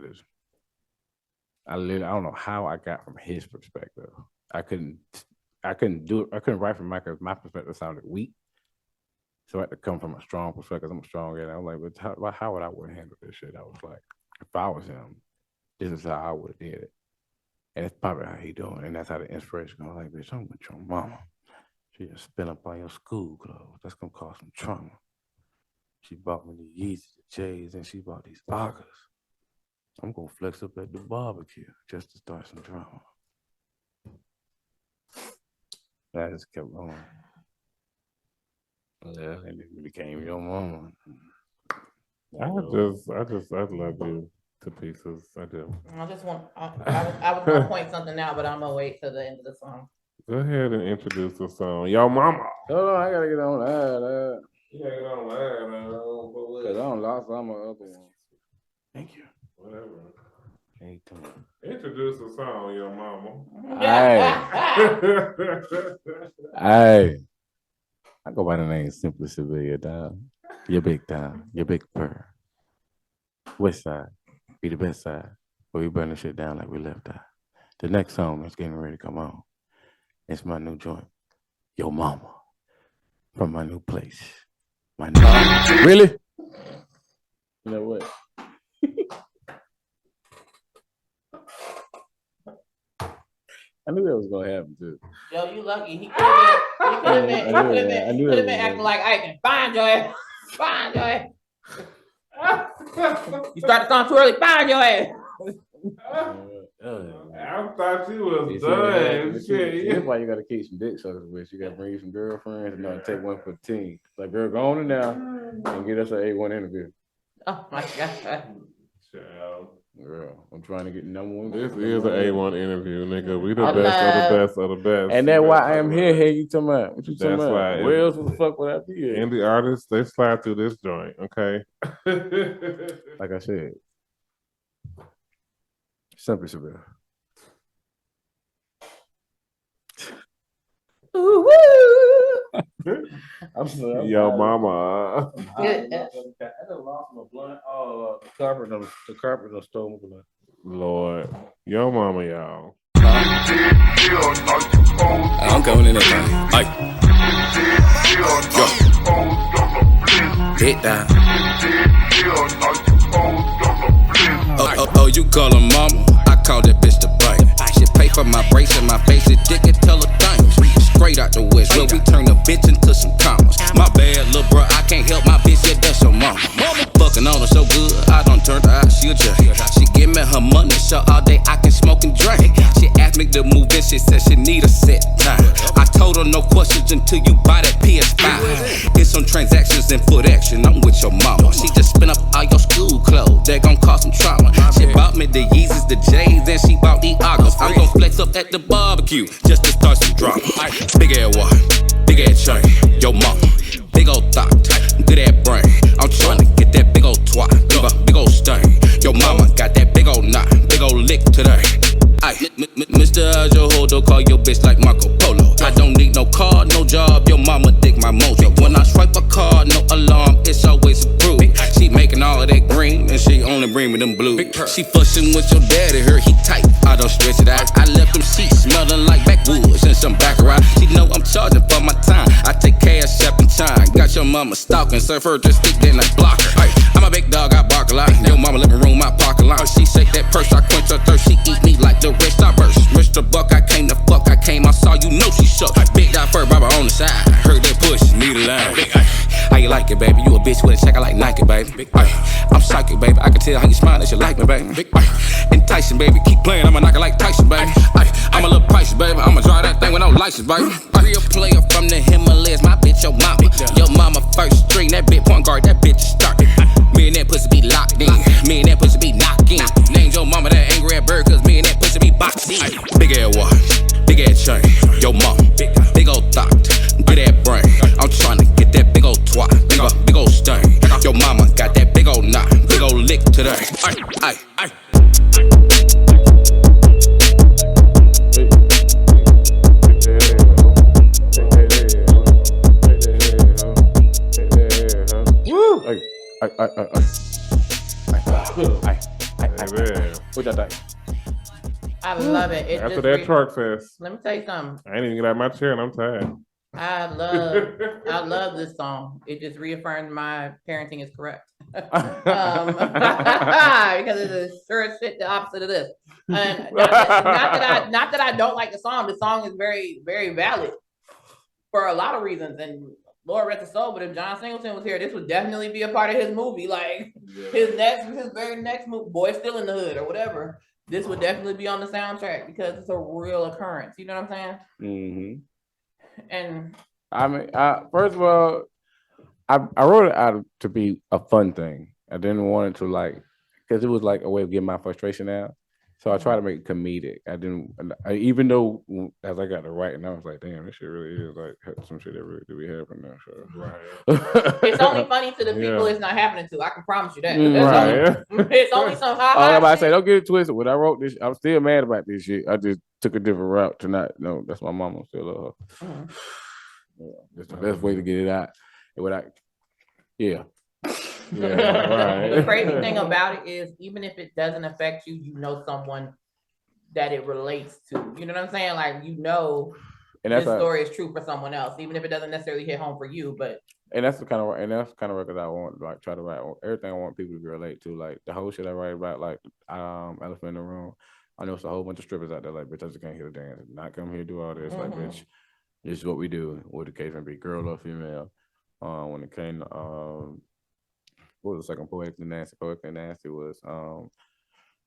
I don't know how I got from his perspective. I couldn't write from my perspective sounded weak. So I had to come from a strong perspective. I'm strong, and I was like, but how would I handle this shit? I was like, if I was him, this is how I would have did it. And it's probably how he doing. And that's how the inspiration goes. Like, bitch, I'm with your mama. She just spent up on your school clothes. That's gonna cause some trauma. She bought me the Yeezys, the J's, and she bought these Parkers. I'm gonna flex up at the barbecue just to start some drama. I just kept going. Yeah, and it became your mama. I love you to pieces. I do. I was gonna point something out, but I'm gonna wait till the end of the song. Go ahead and introduce the song. Yo Mama. Hold on, I gotta get on that. You gotta get on that, Cause I don't lost all my other ones. Thank you. Whatever. Anytime. Introduce the song, Yo Mama. Hey. I go by the name Simply Sabir, dog. Your big time, your big purr. West side, be the best side. but we burn the shit down like we left out. The next song that's getting ready to come on, it's my new joint, Yo Mama, from my new place. My new Really? You know what? I knew that was gonna happen too. Yo, you lucky. He could have been acting like I can find your ass. Find your ass. You start the song too early, find your ass. I thought you was done. That's why you gotta keep some dick suckers with. You gotta bring you some girlfriends and take one for the team. Like, girl, go on in now and get us an A1 interview. Oh my God. Child. Girl, I'm trying to get #1. This is an A1 interview, nigga. We the best of the best of the best. And that's why I am here. Hey, you talking about? What you talking That's about? why Where else the fuck would I be here? Indie artists, they slide through this joint, okay? Like I said, Simply Sabir. Ooh, I'm sorry. Yo, mama. Yeah. I just lost my blunt. Oh, the carpet done stole my blunt. Lord. Yo, mama, y'all. I'm coming in there. Ay. Yo. Hit that. Oh, you call her mama? I call that bitch the bank. She pay for my brace and my face, it dick and tell her things. Straight out the west, where we turn a bitch into some commas. My bad, little bro, I can't help my bitch, yeah, that's your mama. Fucking on her so good, I done turned her out, she a jack. She give me her money, so all day I can smoke and drink. She asked me to move in, she said she need a set time. I told her no questions until you buy that PS5. It's some transactions and foot action, I'm with your mama. She just spent up all your school clothes, that gon' cause some trauma. She bought me the Yeezys, the J's, then she bought the August. I'm gon' flex up at the barbecue, just to start some drama. Big ass watch, big ass chain, yo mama, big old thought, good ass brain. I'm tryna get that big old twat, big old stain. Yo mama got that big old knot, big old lick today. Ay, Mr. How's your hoe, don't call your bitch like Marco Polo. I don't need no car, no job, your mama dig my mojo. When I swipe a card, no alarm, it's always approved. She making all of that green, and she only bring me them blues. She fussing with your daddy, her he tight, I don't stretch it out. I left them sheets smelling like backwoods and some baccarat. She know I'm charging for my time, I take cash up in time. Got your mama stalking, serve her just stick, then I block her. Ay, I'm a big dog, I bark a lot. Your mama living room, my parking lot. She shake that purse, I quench her thirst. She eat me like the rest I burst. Mr. Buck, I came to fuck, I came, I saw you know she shook. Big dog fur, Baba on the side. Heard that push, need a line. How you like it, baby? You a bitch with a check, I like Nike, baby. I'm psychic, baby. I can tell how you smile that you like me, baby. Enticing, baby. Keep playing, I'ma knock it like Tyson, baby. I'm a little pricey, baby. I'ma drive that thing with no license, baby. Real player from the Himalayas, my bitch, your mama. Your mama first string, that bitch point guard, that bitch start. Me and that pussy be locked in. Me and that pussy be knocking. Named your mama that angry at bird, cause me and that pussy be boxing. Big ass watch, big ass chain. Yo mama, big old thought, good ass brain. I'm tryna get that big old twat, big old stain. Your mama got that big old knot, big old lick today. Ay. What y'all think? I love it. After that truck fest, Let me tell you something. I ain't even get out of my chair and I'm tired. I love this song. It just reaffirmed my parenting is correct. Because it is sure as shit the opposite of this. And not that I don't like the song. The song is very, very valid for a lot of reasons. And Lord rest his soul, but if John Singleton was here, this would definitely be a part of his movie. Like his very next movie, Boy Still in the Hood or whatever. This would definitely be on the soundtrack because it's a real occurrence. You know what I'm saying? Mm-hmm. And I mean, first of all, I wrote it out to be a fun thing. I didn't want it to because it was like a way of getting my frustration out. So I tried to make it comedic. Even though as I got to writing, I was like, damn, this shit really is like some shit that really do be happening now. So. Right. it's only funny to the people it's not happening to. I can promise you that. Right. It's only some high. I'm about to say, don't get it twisted. When I wrote this, I'm still mad about this shit. I just took a different route tonight. No, that's my mama. Still love her. That's the best way to get it out. Yeah, right. The crazy thing about it is, even if it doesn't affect you, you know someone that it relates to. You know what I'm saying? Like, you know, And this that's story is true for someone else, even if it doesn't necessarily hit home for you. But that's the kind of record I want, like try to write everything I want people to relate to, like the whole shit I write about, like Elephant in the Room. I know it's a whole bunch of strippers out there, like, bitch, I just can't hear the dance, not come here to do all this, like, bitch, this is what we do, what the case may be, girl or female. When it came to what was the second Poetically Nasty was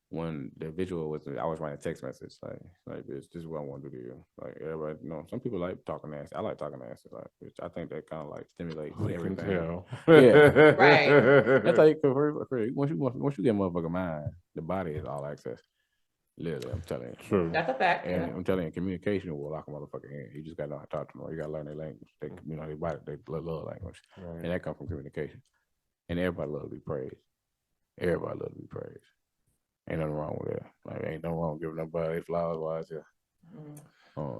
when the visual was, I was writing a text message like bitch, this is what I want to do to you. Like, everybody, you know, some people like talking nasty. I like talking nasty. Like, bitch, I think that kind of like stimulates everything. Tell. Yeah, right. that's how you convert. Once you get motherfucker mind, the body is all access. Literally, I'm telling you. True. That's a fact. And I'm telling you, communication will lock a motherfucker in. You just gotta know how to talk to them. You gotta learn their language. They, you know, they body, they love language, Right. and that comes from communication. And everybody loves to be praised. Everybody loves to be praised. Ain't nothing wrong with that. Like, ain't nothing wrong with giving nobody flowers while it's here.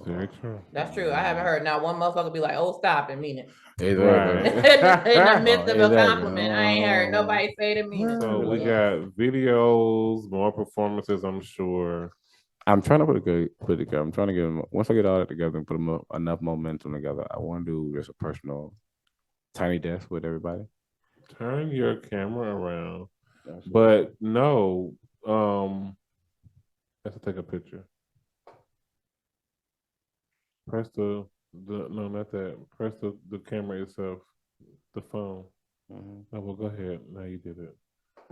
Very true. That's true. I haven't heard not one motherfucker be like, "Oh, stop," and mean it. Right. In the midst of a Exactly. compliment, I ain't heard nobody say to me. So we got videos, more performances, I'm sure. I'm trying to put it together. I'm trying to get them, once I get all that together and put them up, enough momentum together, I want to do just a personal tiny desk with everybody. Turn your camera around. But no, I have to take a picture. Press no, not that. Press the camera itself, the phone. Oh, well, go ahead. Now you did it.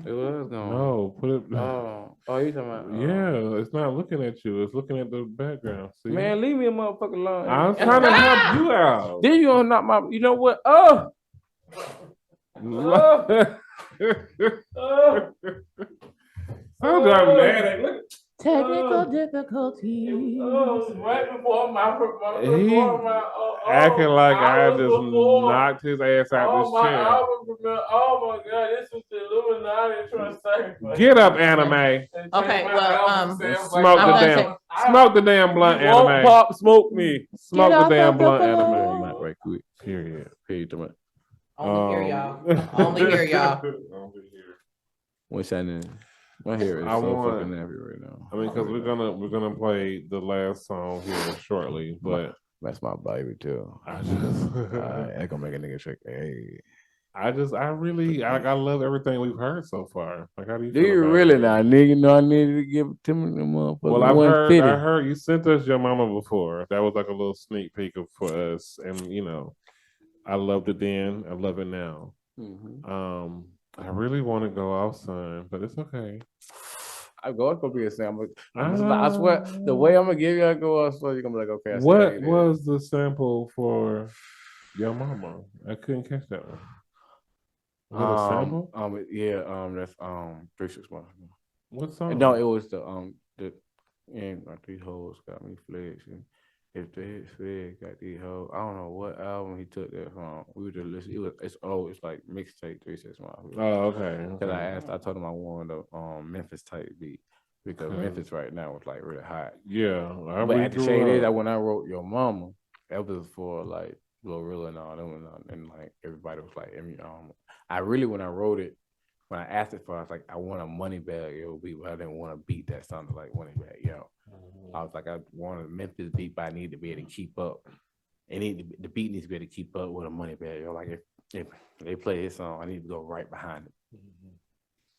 It was going. No, put it. Oh, you talking about? Yeah, it's not looking at you. It's looking at the background. See? Man, leave me a motherfucking alone. I was trying to help you out. Then you gonna knock my. You know what? Oh. So dramatic. Look. Technical difficulties. Right before my Acting like I just knocked his ass out this chair. Oh my god, this is the Illuminati trying to say. Get up, anime. Okay, well, Smoke the damn blunt, Won't anime. pop smoke me. Smoke the damn blunt, floor. anime. Not right quick. Period. Period. To Only hear y'all. Only hear y'all. What's happening? My hair is fucking nappy right now. I mean, because we're gonna play the last song here shortly, but that's my baby too. I just I gonna make a nigga shake. Hey, I really I love everything we've heard so far. Like, how do you? Do feel you about really it? now, nigga? Know I needed to give Tim the motherfucker. Well, I heard you sent us your mama before. That was like a little sneak peek for us, and you know, I loved it then. I love it now. Mm-hmm. I really want to go off, son, but it's okay. I go. It's gonna be a sample. I swear, the way I'm gonna give you, I go off, so you're gonna be like, okay. I see What how you did. was the sample for your mama? I couldn't catch that one. Was it a sample? That's 361. What song? No, it was the and my these hoes got me flexed. If the hit fed got these hoes, I don't know what album he took that from. We were just listening. It's like mixtape 361. Oh, okay. Because I told him I wanted a Memphis type beat because Memphis right now was like really hot. Yeah, but at the shade is that when I wrote Your Mama, that was for like Glorilla and all them, and like everybody was like, I really when I wrote it, when I asked it for, I was like, I want a Money Bag Yo beat, but I didn't want a beat that sounded like Money Bag Yo. I was like, I wanted a Memphis beat, but I need to be able to keep up. The beat needs to be able to keep up with a Money Bag Yo. Like if they play his song, I need to go right behind it.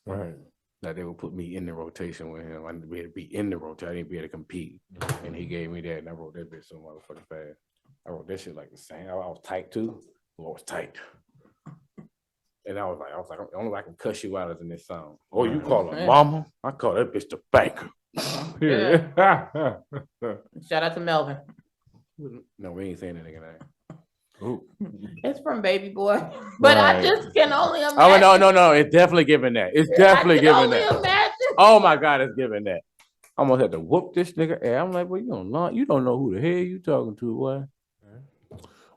Right. Like they would put me in the rotation with him. I need to be able to be in the rotation. I need to be able to compete. And he gave me that, and I wrote that bitch so motherfucking fast. I wrote that shit like the same. I was tight too. I was tight. And I was like, the only way I can cuss you out is in this song. Oh, you call her mama? I call that bitch the banker. Period. Shout out to Melvin. No, we ain't saying that nigga name. It's from Baby Boy, but I just can only imagine. Oh no! It's definitely giving that. It's definitely giving that. Imagine. Oh my god, it's giving that. I almost had to whoop this nigga. And I'm like, well, you don't know who the hell you talking to, boy.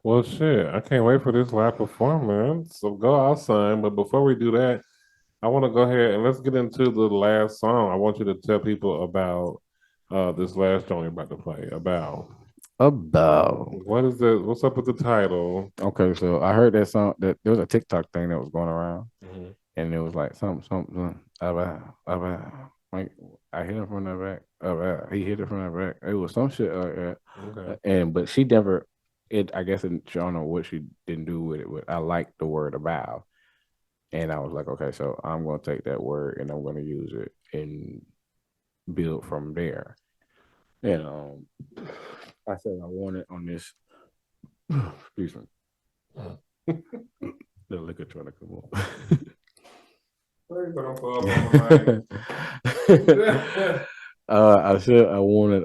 Well, shit, I can't wait for this live performance. So go out, son. But before we do that, I want to go ahead and let's get into the last song. I want you to tell people about this last song you're about to play. About what is the? What's up with the title? Okay, so I heard that song. That there was a TikTok thing that was going around, and it was like something. Like I hit him from the back. He hit it from the back. It was some shit like that. Okay. But she never. I guess I don't know what she didn't do with it. But I liked the word about, and I was like, okay, so I'm gonna take that word and I'm gonna use it and build from there. And I said I want it on this. Excuse me. The liquor trying to come on. I said I wanted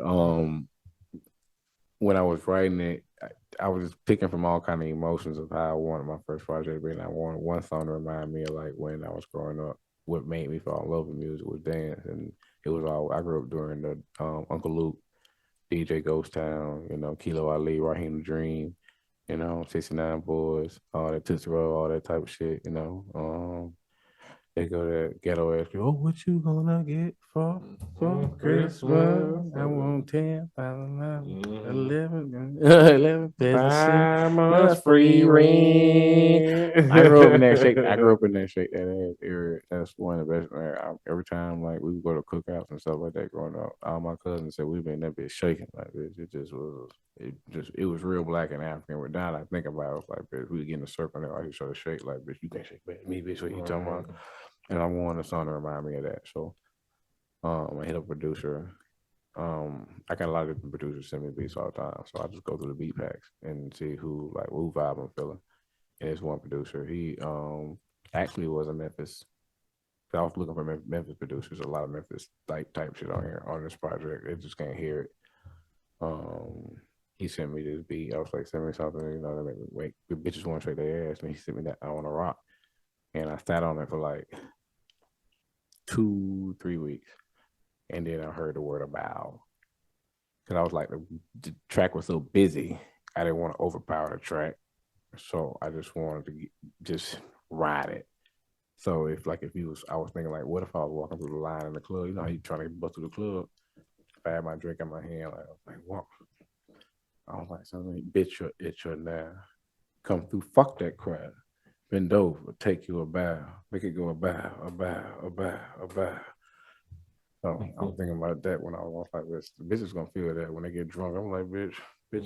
when I was writing it, I was just picking from all kind of emotions of how I wanted my first project to be, and I wanted one song to remind me of like when I was growing up. What made me fall in love with music was dance, and it was all I grew up during the Uncle Luke, DJ Ghost Town, Kilo Ali, Raheem the Dream, 69 Boys, all that Tootsie Roll, all that type of shit, They go to ghetto ass. Oh, what you gonna get for Christmas? I want 10, 11 pesos free rent. I grew up in that shake. That ass area. That's one of the best. Every time like we would go to cookouts and stuff like that growing up, all my cousins said we've been that bitch shaking like this. It was real black and African. But now I think about it, was like, bitch, we would get in a circle and like sort of shake like, bitch, you can't shake back me, bitch. What you talking about? And I wanted a song to remind me of that. So I hit a producer. I got a lot of different producers send me beats all the time. So I just go through the beat packs and see who vibe I'm feeling. And it's one producer. He actually was in Memphis. I was looking for Memphis producers, a lot of Memphis type shit on here on this project. They just can't hear it. He sent me this beat. I was like, send me something, that made me wait. The bitches want to shake their ass. And he sent me that I Wanna Rock. And I sat on it for like 2-3 weeks. And then I heard the word about. Because I was like, the track was so busy. I didn't want to overpower the track. So I just wanted to just ride it. So I was thinking like, what if I was walking through the line in the club? He trying to bust through the club. If I had my drink in my hand, I was like, what? I was like, something, bitch, you're now. Come through, fuck that crowd. Bend over, take you a bow. Make it go a bow, a bow, a bow, a bow. So I was thinking about that when I was like, this. The bitch is gonna feel that when they get drunk. I'm like, bitch,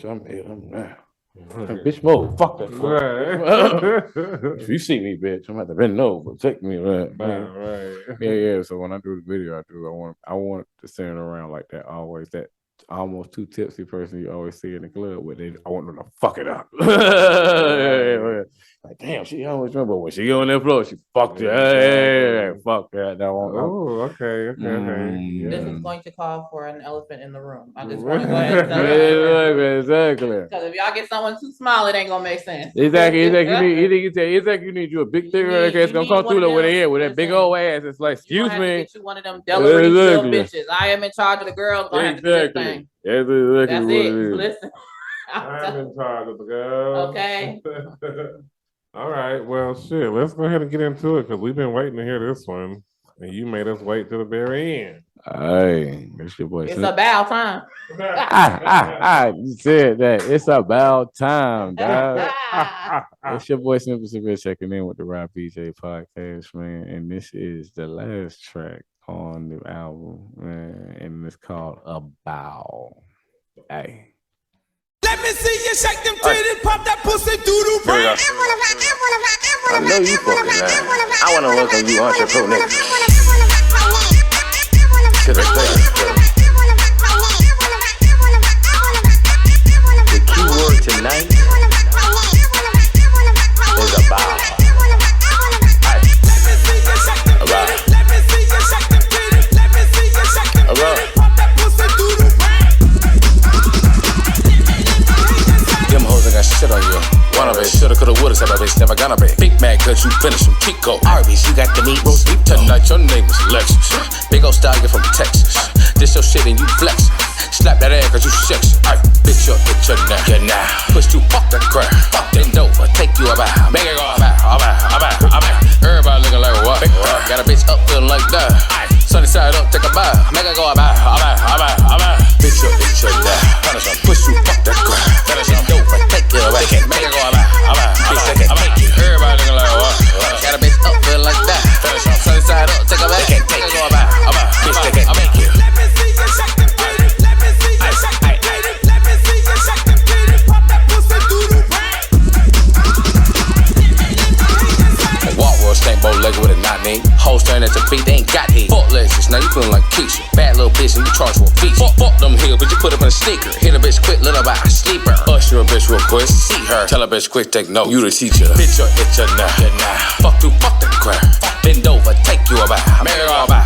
I'm here, I'm now. Bitch mode, fuck that. Right. If you see me, bitch, I'm about to bend over, take me, right? Yeah. So when I do the video, I want to stand around like that, always that almost too tipsy person you always see in the club I want them to fuck it up. Like, damn, she always drunk, but when she on that floor, she fucked it. Hey, fuck that. Oh, okay. This is going to call for an elephant in the room. I just want to go ahead and tell you. Exactly. Because if y'all get someone too small, it ain't gonna make sense. Exactly. You need you a big thing that's gonna come through with that big old ass. It's like, excuse me. Get you one of them delivery bitches. I am in charge of the girls. Exactly. That's it. Listen. I'm in charge of the girl. Okay. All right. Well, shit. Let's go ahead and get into it because we've been waiting to hear this one, and you made us wait to the very end. Hey, that's your boy. It's about time. You said that. It's about time, dog. It's your boy Simple Sabir checking in with the Rob PJ podcast, man. And this is the last track on the album, man. And it's called About. Hey. Let me see you shake them titties, pop that pussy, doodle brain. I know you fucking lying. I wanna welcome you entrepreneur to the stage. The key word tonight is about. Them hoes ain't got shit on you. Wanna be, shoulda, coulda, woulda, said my bitch never gonna be. Big Mac, cause you finish him, Chico. Arby's, you got the meat roast beef. Tonight your name is Lexus. Big ol' stallion from Texas. This your shit and you flex. Slap that ass cause you sexy. Ay, bitch, you're now. Get now. Push you, fuck that crap. Fuck that dope, take you about. Make it go about. Everybody looking like what? Got a bitch up feeling like that. Sunny side up, take a bow. Make it go about. Bitch, you're now. Punish them, push you, fuck that crap. Finish them, dope, take you about. Make it go about. Bitch, take it. Everybody looking like what? Got a bitch up feeling like that. legged with a knot knee. Hoes staring at your feet, they ain't got heat. Fuck Lexus, now you feeling like Keisha. Bad little bitch and you charge for a feature. Fuck them hills, but you put up in a sneaker. Hit a bitch quick, little by a sleeper. Usher a bitch real quick, see her. Tell a bitch quick, take note. You the teacher. Bitch, you're itcher now. Fuck you, fuck that crap. Bend over, take you about. Marry her about.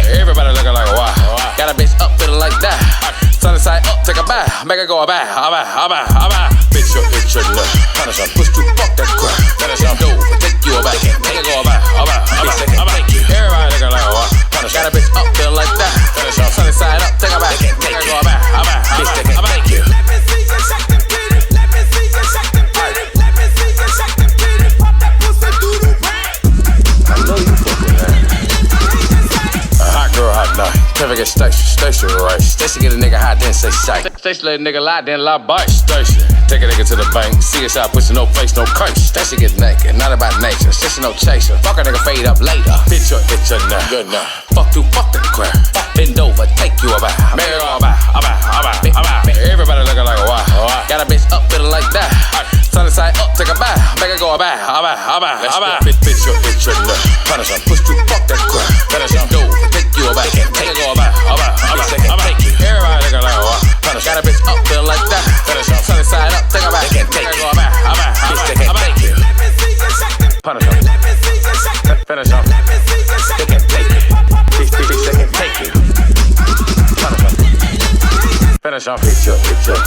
Everybody looking like a wow. Got a bitch up feeling like that. Sun side up, take a bath. Make her go about. Bitch, you're itcher now. Punish her, push you, fuck that crap. Finish her, do, take you about. Make her go about. Bitch, take you. Everybody looking like a wow. Got a bitch up feeling like that. Finish her, sun side up, take a bath. Make her go about. Bitch, take you. Let me see you shake them titties. Let me see you shake them titties. Let me see you shake them titties. Pop that pussy through the rain. I know you fucking that. A hot girl, hot night. Kevin get Stacy right. Stacy get a nigga hot, then say sight. Stacy let a nigga lie, then lie bite. Stacy take a nigga to the bank. See us out, pushing no face, no curse. Stacy get naked, not about nature. Stacy no chaser. Fuck a nigga fade up later. Bitch, you're itcher now. Good now. Fuck you, fuck that crap. Bend over, take you about. Marry her about. Everybody looking like a wow. Got a bitch up feeling like that. Sun side up, take a bath. Make her go about. Bitch, you're itcher now. Punish her, push you, fuck that crap. Finish her, do, take you about. Make her go about. Take you. Everybody looking like a wow. Got a bitch up feeling like that. Finish her, sun side up, take a bath. Make her go about. Bitch, they can't take you. Punish her. Finish her. They can't take you. Bitch, they can't take you. Punish her. Finish off, bitch,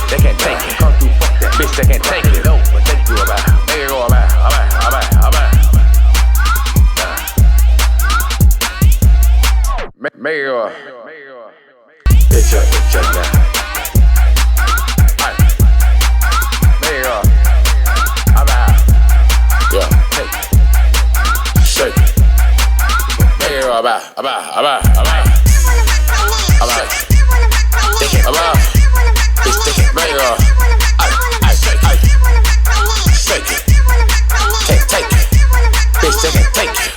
they can't take it. Come through, fuck that. Bitch, they can't take it. No, but take you about. Make it go about. Make it go. Bitch, now. Make it go. About. Yeah, take it. Shake it. Make it go about. Take it, bitch, take it, make her. Shake it, can't take it, bitch, they can't take it.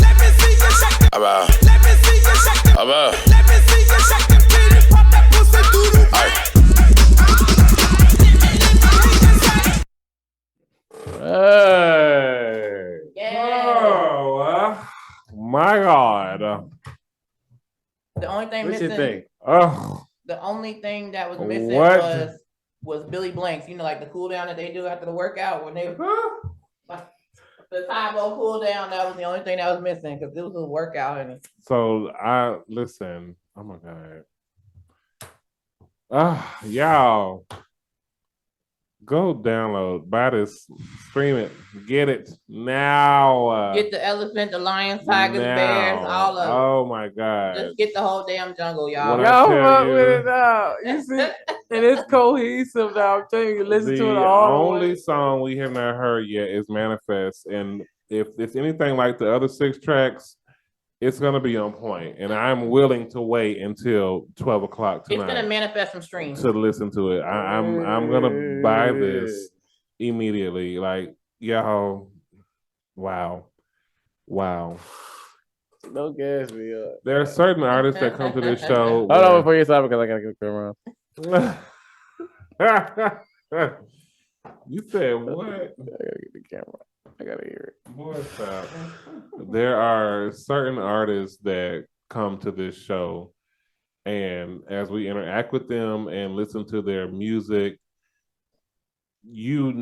Let me see you shake them. Let me see you shake them. Let me see you shake them titties. Pop that pussy through the Hey. Yeah. Oh, my God. The only thing What you missing. think? Oh, The only thing that was missing What? was Billy Blanks. You know, like the cool down that they do after the workout when they like the Tybo cool down. That was the only thing that was missing because it was a workout and so I listen. Oh my God. Y'all, go download, buy this, stream it, get it now. get the elephant, the lions, tigers, bears, all of it. Oh my God. Just get the whole damn jungle, y'all. What I Y'all tell fuck you- with it now. You see, and it's cohesive now. I'm telling you, listen to it The all. only song we have not heard yet is Manifest, and if it's anything like the other 6 tracks, it's gonna be on point. And I'm willing to wait until 12 o'clock It's gonna tonight manifest some streams. to listen to it. I'm gonna buy this immediately. Like, y'all, wow. Don't gas me up. There are certain artists that come to this show. Hold on before you stop because I gotta get the camera on. You said what? I gotta get the camera. I gotta hear it. Boy, stop. There are certain artists that come to this show, and as we interact with them and listen to their music, you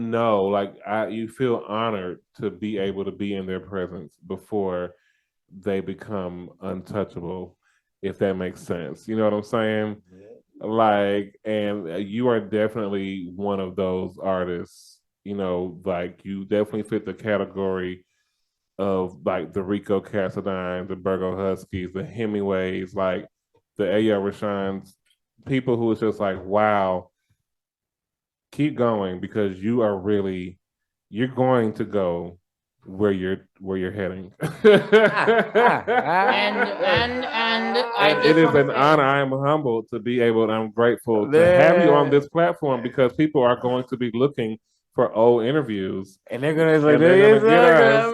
feel honored to be able to be in their presence before they become untouchable, if that makes sense. You know what I'm saying? Like, and you are definitely one of those artists. You know, like, you definitely fit the category of like the Rico Cassadines, the Burgo Huskies, the Hemingways, like the A.R. Rashans, people who is just like, wow, keep going because you're going to go where you're heading. And I just It is wanna an say- honor. I am humbled to be able, and I'm grateful to have you on this platform because people are going to be looking for old interviews. And they're gonna say, And they're gonna get us.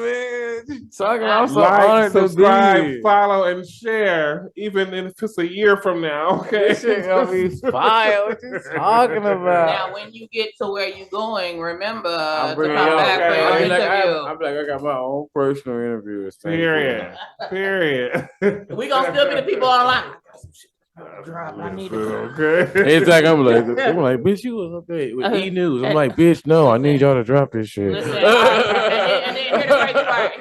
I'm so Like, honored to subscribe, be. follow, and share, even if it's a year from now. Okay, This shit gonna be fire. What you talking about? Now, when you get to where you're going, remember to come bringing you up. back for Okay, your I'll be interview. I'm like, I got my own personal interview. Period. Period. We gonna still be the people online. Drop. I need to. Okay. It's like I'm like, bitch, you was up there with E News. I'm like, bitch, no, I need y'all to drop this shit. Listen, and then hear the crazy part.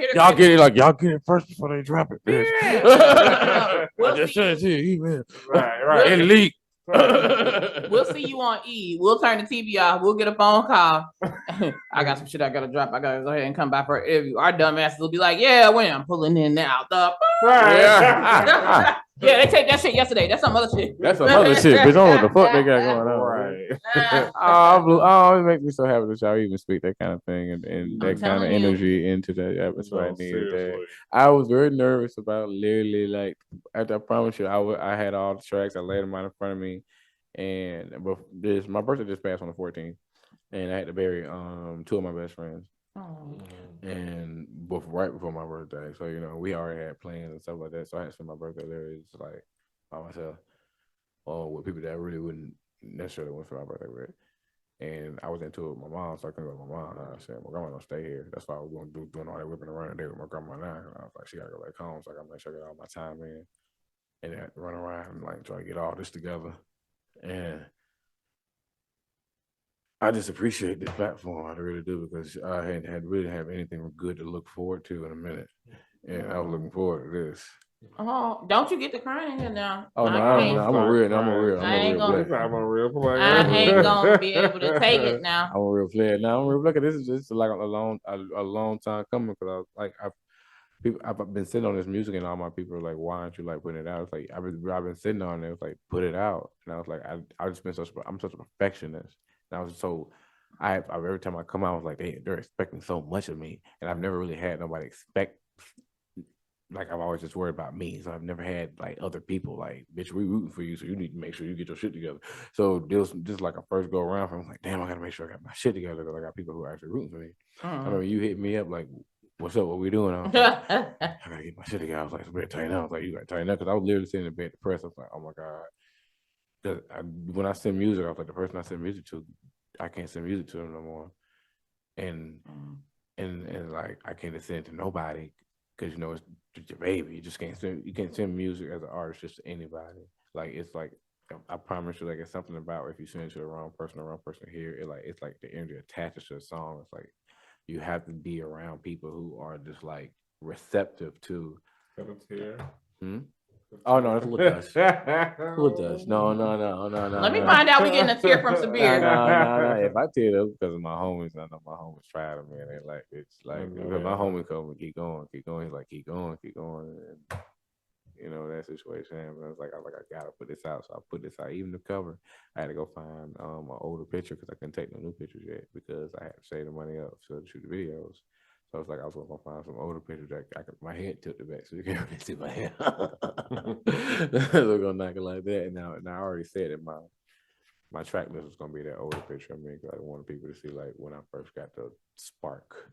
Y'all get it first before they drop it, bitch. We'll I just see said it to you, email. Right. It leaked. We'll see you on E. We'll turn the TV off. We'll get a phone call. I got some shit I gotta drop. I gotta go ahead and come by for an interview. Our dumb asses will be like, yeah, when I'm pulling in now. Right. Yeah, they take that shit yesterday. That's some other shit. That's some other shit, bitch. I don't know what the fuck they got going on. Right. Oh, it makes me so happy that y'all even speak that kind of thing and that kind of telling you. energy into that atmosphere. I No, needed that. seriously. I was very nervous about literally like I promise you, I had all the tracks. I laid them out in front of me, and my birthday just passed on the 14th, and I had to bury 2 of my best friends. Oh. And right before my birthday, so we already had plans and stuff like that. So I had to spend my birthday there, just like by myself, or with people that I really wouldn't necessarily want for my birthday with. And I was into it with my mom, so I couldn't go with my mom. I said, my grandma don't stay here. That's why I was going to doing all that whipping around there with my grandma now. And I was like, she got to go back home, so I got to make sure I get all my time in and then run around and like try to get all this together. And I just appreciate this platform. I really do, because I had really have anything good to look forward to in a minute. And I was looking forward to this. Oh, don't you get to crying here now? Oh no, I can't. I'm a real I ain't gonna- player. I'm a real player. I ain't gonna be able to take it now. I'm a real player. Now I'm a real player. This is like a long time coming, because I've been sitting on this music, and all my people are like, why aren't you like putting it out? It's like I've been sitting on it. It's like, put it out. And I was like, I'm such a perfectionist. And I was so every time I come out, I was like, they're expecting so much of me, and I've never really had nobody expect. Like, I've always just worried about me, so I've never had like other people like, bitch, we rooting for you, so you need to make sure you get your shit together. So this just like a first go around for, I'm like, damn, I gotta make sure I got my shit together, because I got people who are actually rooting for me. I remember you hit me up like, what's up, what we doing? I was like, I gotta get my shit together. I was like, so better tighten up. I was like, you gotta tighten up, because I was literally sitting in bed depressed. I was like, oh my god. Because when I send music, I was like, the person I send music to, I can't send music to them no more. And like, I can't send it to nobody, because it's your baby. You just can't send music as an artist just to anybody. Like, it's like, I promise you, like, it's something about if you send it to the wrong person here, it's like the energy attaches to the song. It's like you have to be around people who are just like receptive to. Oh no, that's a little dust. Little dust. No. Let me find out we getting a tear from Sabir. No. If I tell you that because of my homies, I know my homies try to, man. They like, it's like, because my homie told me keep going. He's like, keep going. And, that situation happened. I was like, I gotta put this out. So I put this out. Even the cover, I had to go find an older picture, because I couldn't take no new pictures yet, because I had to save the money up to shoot the videos. So it's like I was going to find some older pictures that my head tilted back so you can't really see my head. So we're going to knock it like that. And now I already said that my track list was going to be that older picture of me, because I wanted people to see like when I first got the spark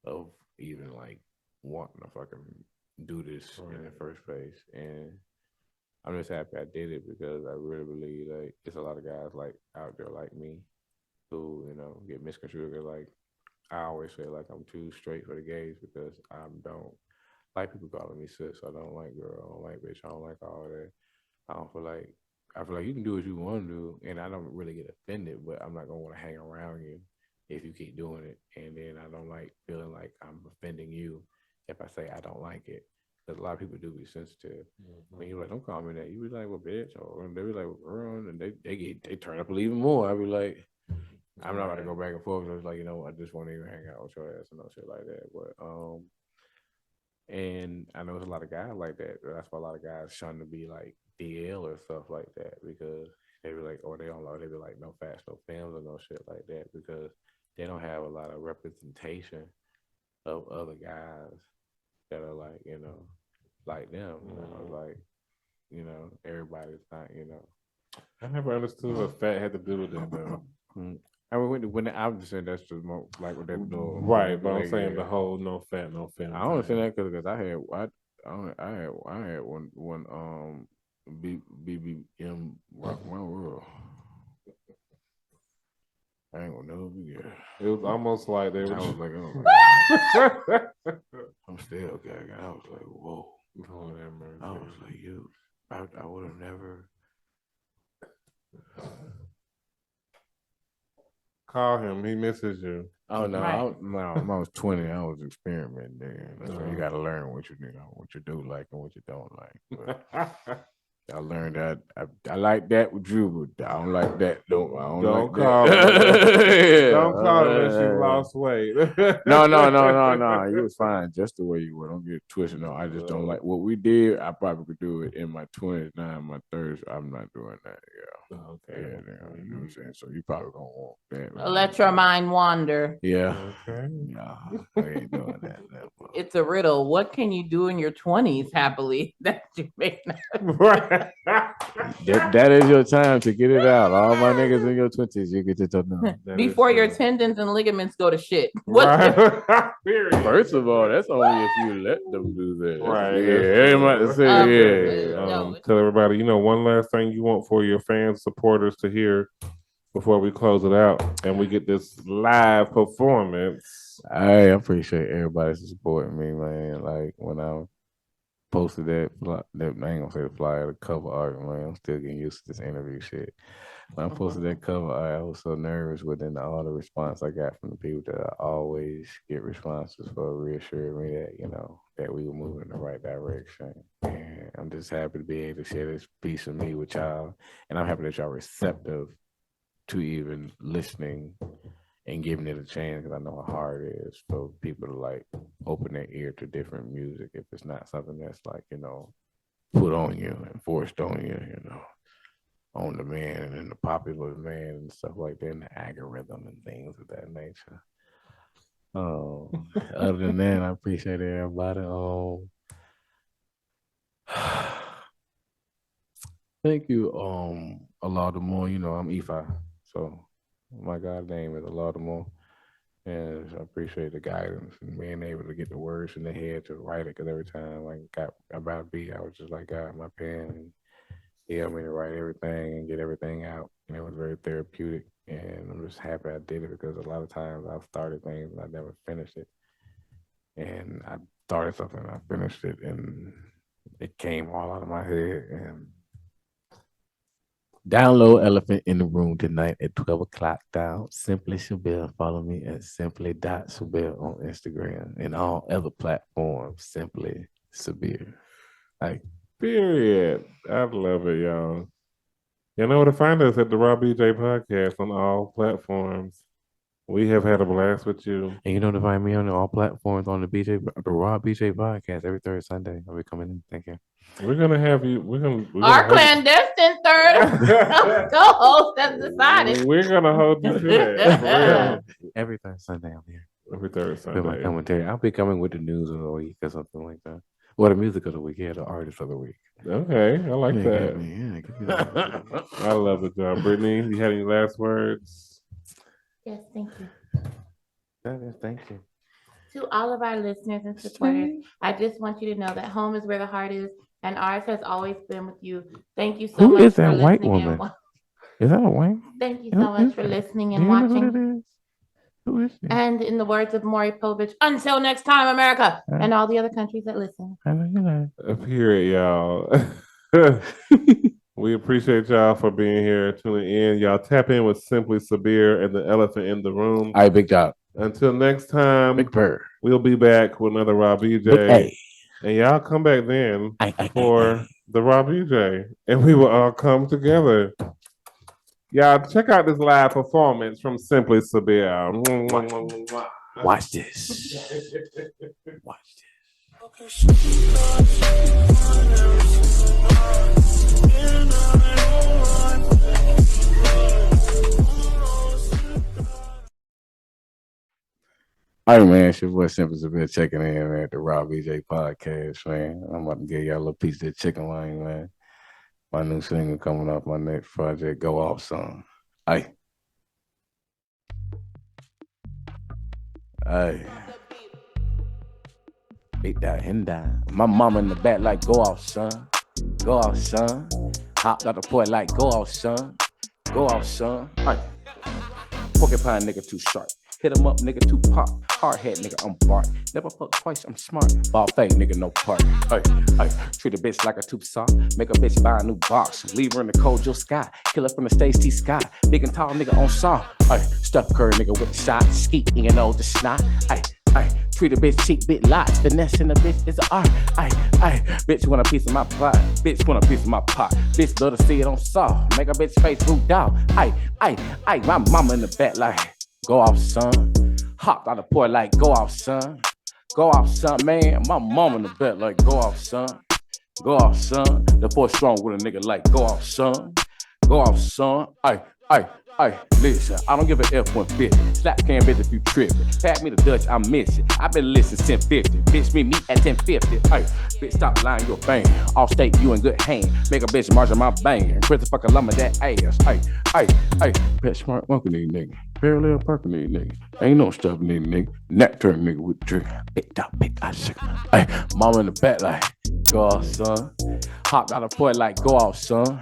of even like wanting to fucking do this in the first place. And I'm just happy I did it, because I really believe like there's a lot of guys like out there like me who, get misconstrued. Like, I always say like I'm too straight for the gays, because I don't like people calling me sis. I don't like girl. I don't like bitch. I don't like all that. I feel like you can do what you want to do, and I don't really get offended, but I'm not gonna want to hang around you if you keep doing it. And then I don't like feeling like I'm offending you if I say I don't like it, because a lot of people do be sensitive. When you're like, don't call me that, you be like, well, bitch, or they be like, well, girl, and they turn up even more. I be like, I'm not about to go back and forth. So it's like, I just want to even hang out with your ass and no shit like that. But and I know there's a lot of guys like that. That's why a lot of guys shun to be like DL or stuff like that, because they be like, or they don't know, they be like, no facts, no films, or no shit like that, because they don't have a lot of representation of other guys that are like, like them. Everybody's not, I never understood what fat had to do with that though. I mean, when I'm just saying that's just more like what that little Right, but I'm saying the whole no fat, no fat. I don't understand that, because I had one BBM Rock My World. I ain't gonna never forget. It was almost like they I were. was like, oh, I'm still gagging. I was like, whoa. Lord have mercy. I was like, I would have never. Call him. He misses you. Oh no, Right. when I was 20, I was experimenting there. That's when you got to learn what you do like and what you don't like. But I learned that I like that with you, but I don't like that. I don't Don't like call that. Don't call him unless you lost weight. No. You was fine just the way you were. Don't get it twisted. No, I just don't like what we did. I probably could do it in my 20s, now in my 30s. I'm not doing that. Yeah. Okay. Yeah, you know what I'm saying? So you probably gonna want that. Right? Let your mind wander. Yeah. Okay. Yeah. I ain't doing that. It's a riddle. What can you do in your 20s happily that you may not? Right. That is your time to get it out. All my niggas in your 20s, you get to talk now. Before your tendons and ligaments go to shit. Right. Period. First of all, that's only if you let them do that. Right. Yeah, everybody say, yeah. No. Tell everybody, one last thing you want for your fans, supporters to hear before we close it out and we get this live performance. I appreciate everybody supporting me, man. Like when I posted that I ain't gonna say the flyer, the cover art, man. I'm still getting used to this interview shit. When I posted that cover art, I was so nervous within all the response I got from the people that I always get responses for reassuring me that, that we were moving in the right direction. And I'm just happy to be able to share this piece of me with y'all. And I'm happy that y'all receptive to even listening and giving it a chance, because I know how hard it is for people to like open their ear to different music if it's not something that's like, put on you and forced on you, on demand and the popular demand and stuff like that, and the algorithm and things of that nature. Other than that, I appreciate everybody. Thank you, a lot more. I'm EFI, so my God name is a lot more. And I appreciate the guidance and being able to get the words in the head to write it, because every time I got about a beat, I was just like, God, my pen, and he helped me to write everything and get everything out. And it was very therapeutic. And I'm just happy I did it, because a lot of times I've started things and I never finished it. And I started something and I finished it, and it came all out of my head. And download Elephant in the Room tonight at 12 o'clock down. Simply Sabir. Follow me at simply.sabir on Instagram and all other platforms. Simply Sabir. Period. I love it, y'all. You know where to find us at the Raw BJ Podcast on all platforms. We have had a blast with you. And you know to find me on all platforms on the Raw BJ Podcast every third Sunday. I'll be coming in. Thank you. We're gonna have you. We're gonna Our hold clandestine third co-host has decided. We're gonna hold you to that. For real. Every third Sunday I'm here. Every third With my Sunday. commentary. I'll be coming with the news of the week or something like that. Well, the music of the week, yeah, the artist of the week. Okay, I like Yeah, that. give me that. I love it, John. Brittany, you had any last words? Yes, thank you. Thank you. To all of our listeners and supporters, I just want you to know that home is where the heart is, and ours has always been with you. Thank you so Who much is for that white listening and woman? Is that a white? Thank you Who so much is for that? listening Do and you know who watching. that is? Who is she? And in the words of Maury Povich, until next time, America, and all the other countries that listen. I know you know. Period, y'all. We appreciate y'all for being here, tuning in. Y'all tap in with Simply Sabir and the Elephant in the Room. All right, big job. Until next time, Big purr. we'll be back with another Rob BJ. Big A. And y'all come back then Aye. for the Rob BJ. And we will all come together. Y'all check out this live performance from Simply Sabir. Watch this. Watch this. All right, man. It's your boy Simply Sabir checking in, man, at the Raw BJ Podcast, man. I'm about to give y'all a little piece of that chicken wing, man. My new single coming off my next project, Go Off Song. Aye. Beat that hen down. My mama in the back like, go off, son. Go off, son. Hopped out the porch like, go off, son. Go off, son. Aye. Porcupine nigga too sharp. Hit him up, nigga, too pop. Hard head, nigga, I'm Bart. Never fuck twice, I'm smart. Ball fade, nigga, no part. Hey, hey, treat a bitch like a tube saw. Make a bitch buy a new box. Leave her in the cold, Jill Sky. Kill her from the stage, T Sky. Big and tall, nigga, on saw. Hey, Steph Curry, nigga, with the shot. Skeet, you know, the snot. Hey, hey, treat a bitch cheap, bit lots. Finesse in a bitch is an art. Hey, hey, bitch want a piece of my pot. Bitch want a piece of my pot. Bitch love to see it on saw. Make a bitch face boot dog. Hey, hey, hey, my mama in the back like, go off, son. Hopped out the port like, go off, son. Go off, son, man. My mom in the bed like, go off, son. Go off, son. The boy strong with a nigga like, go off, son. Go off, son. Ay, ay, ay. Listen, I don't give a F-150. Slap can bitch if you trippin'. Pack me the Dutch, I miss it. I been listening since 50. Bitch, meet me at 1050. Ay, bitch, stop lying, you a bang. All state, you in good hand. Make a bitch march on my bang. Chris the fucking lumber that ass. Ay, ay, ay. Bitch, smart fucking these niggas. Parallel parking these niggas. Ain't no stuff these niggas. Neck turn nigga with the trigger. Picked up, shit. Ay, mama in the back like, go off, son. Hopped out the port like, go off, son.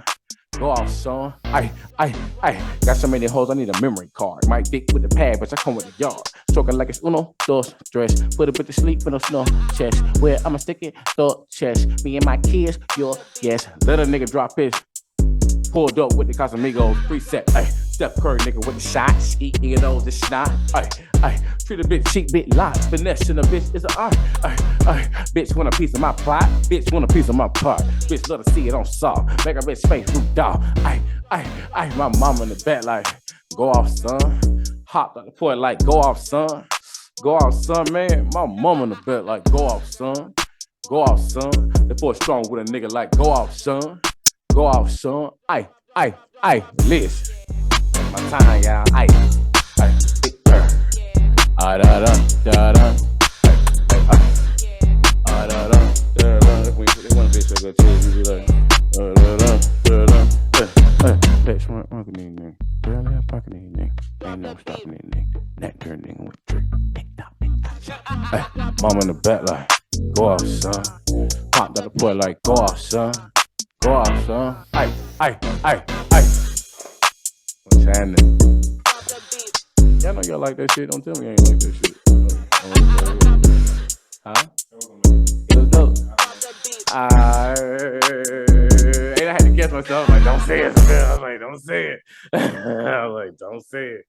Go off, son. Ay, ay, ay. Got so many hoes, I need a memory card. My dick with the pad, but I come with the yard. Stroking like it's uno, dos, tres. Put a bit to sleep with no snow chest. Where I'ma stick it, thought chest. Me and my kids, your guess. Let a nigga drop his. Pulled up with the Casamigos, preset. Ay, Steph Curry nigga with the shots. Eating it all the snot. Ay, ay. Treat a bitch cheap, bit lots. Finesse in a bitch is an art. Ay, ay. Bitch want a piece of my plot. Bitch want a piece of my part. Bitch love to see it on saw. Make a bitch face root dog. Ay, ay, ay. My mama in the back like, go off, son. Hopped out the port like, go off, son. Go off, son, man. My mama in the back like, go off, son. Go off, son. The boy strong with a nigga like, go off, son. Go off, son. Ay, ay, ay. Listen. My time, y'all. Ay, ay. Big bird. Ah, da, da, da, da. Ay, ay, ay. Ah, da, da, da, da. They want a bitch like that, too. You be like, da, da, da, da, da. Bitch, fucking these niggas. Barely a fucking these niggas. Ain't no stopping these niggas. Neck turn nigga with trick. Picked up, shot. Ay, mama in the back like, go off, son. Popped out the port like, go off, son. Go off, son. Ay, ay, ay, ay. What's happening? Y'all know y'all like that shit. Don't tell me you ain't like that shit. Huh? It was dope. And I had to guess myself. Like, don't say it. I was like, don't say it. I was like, don't say it.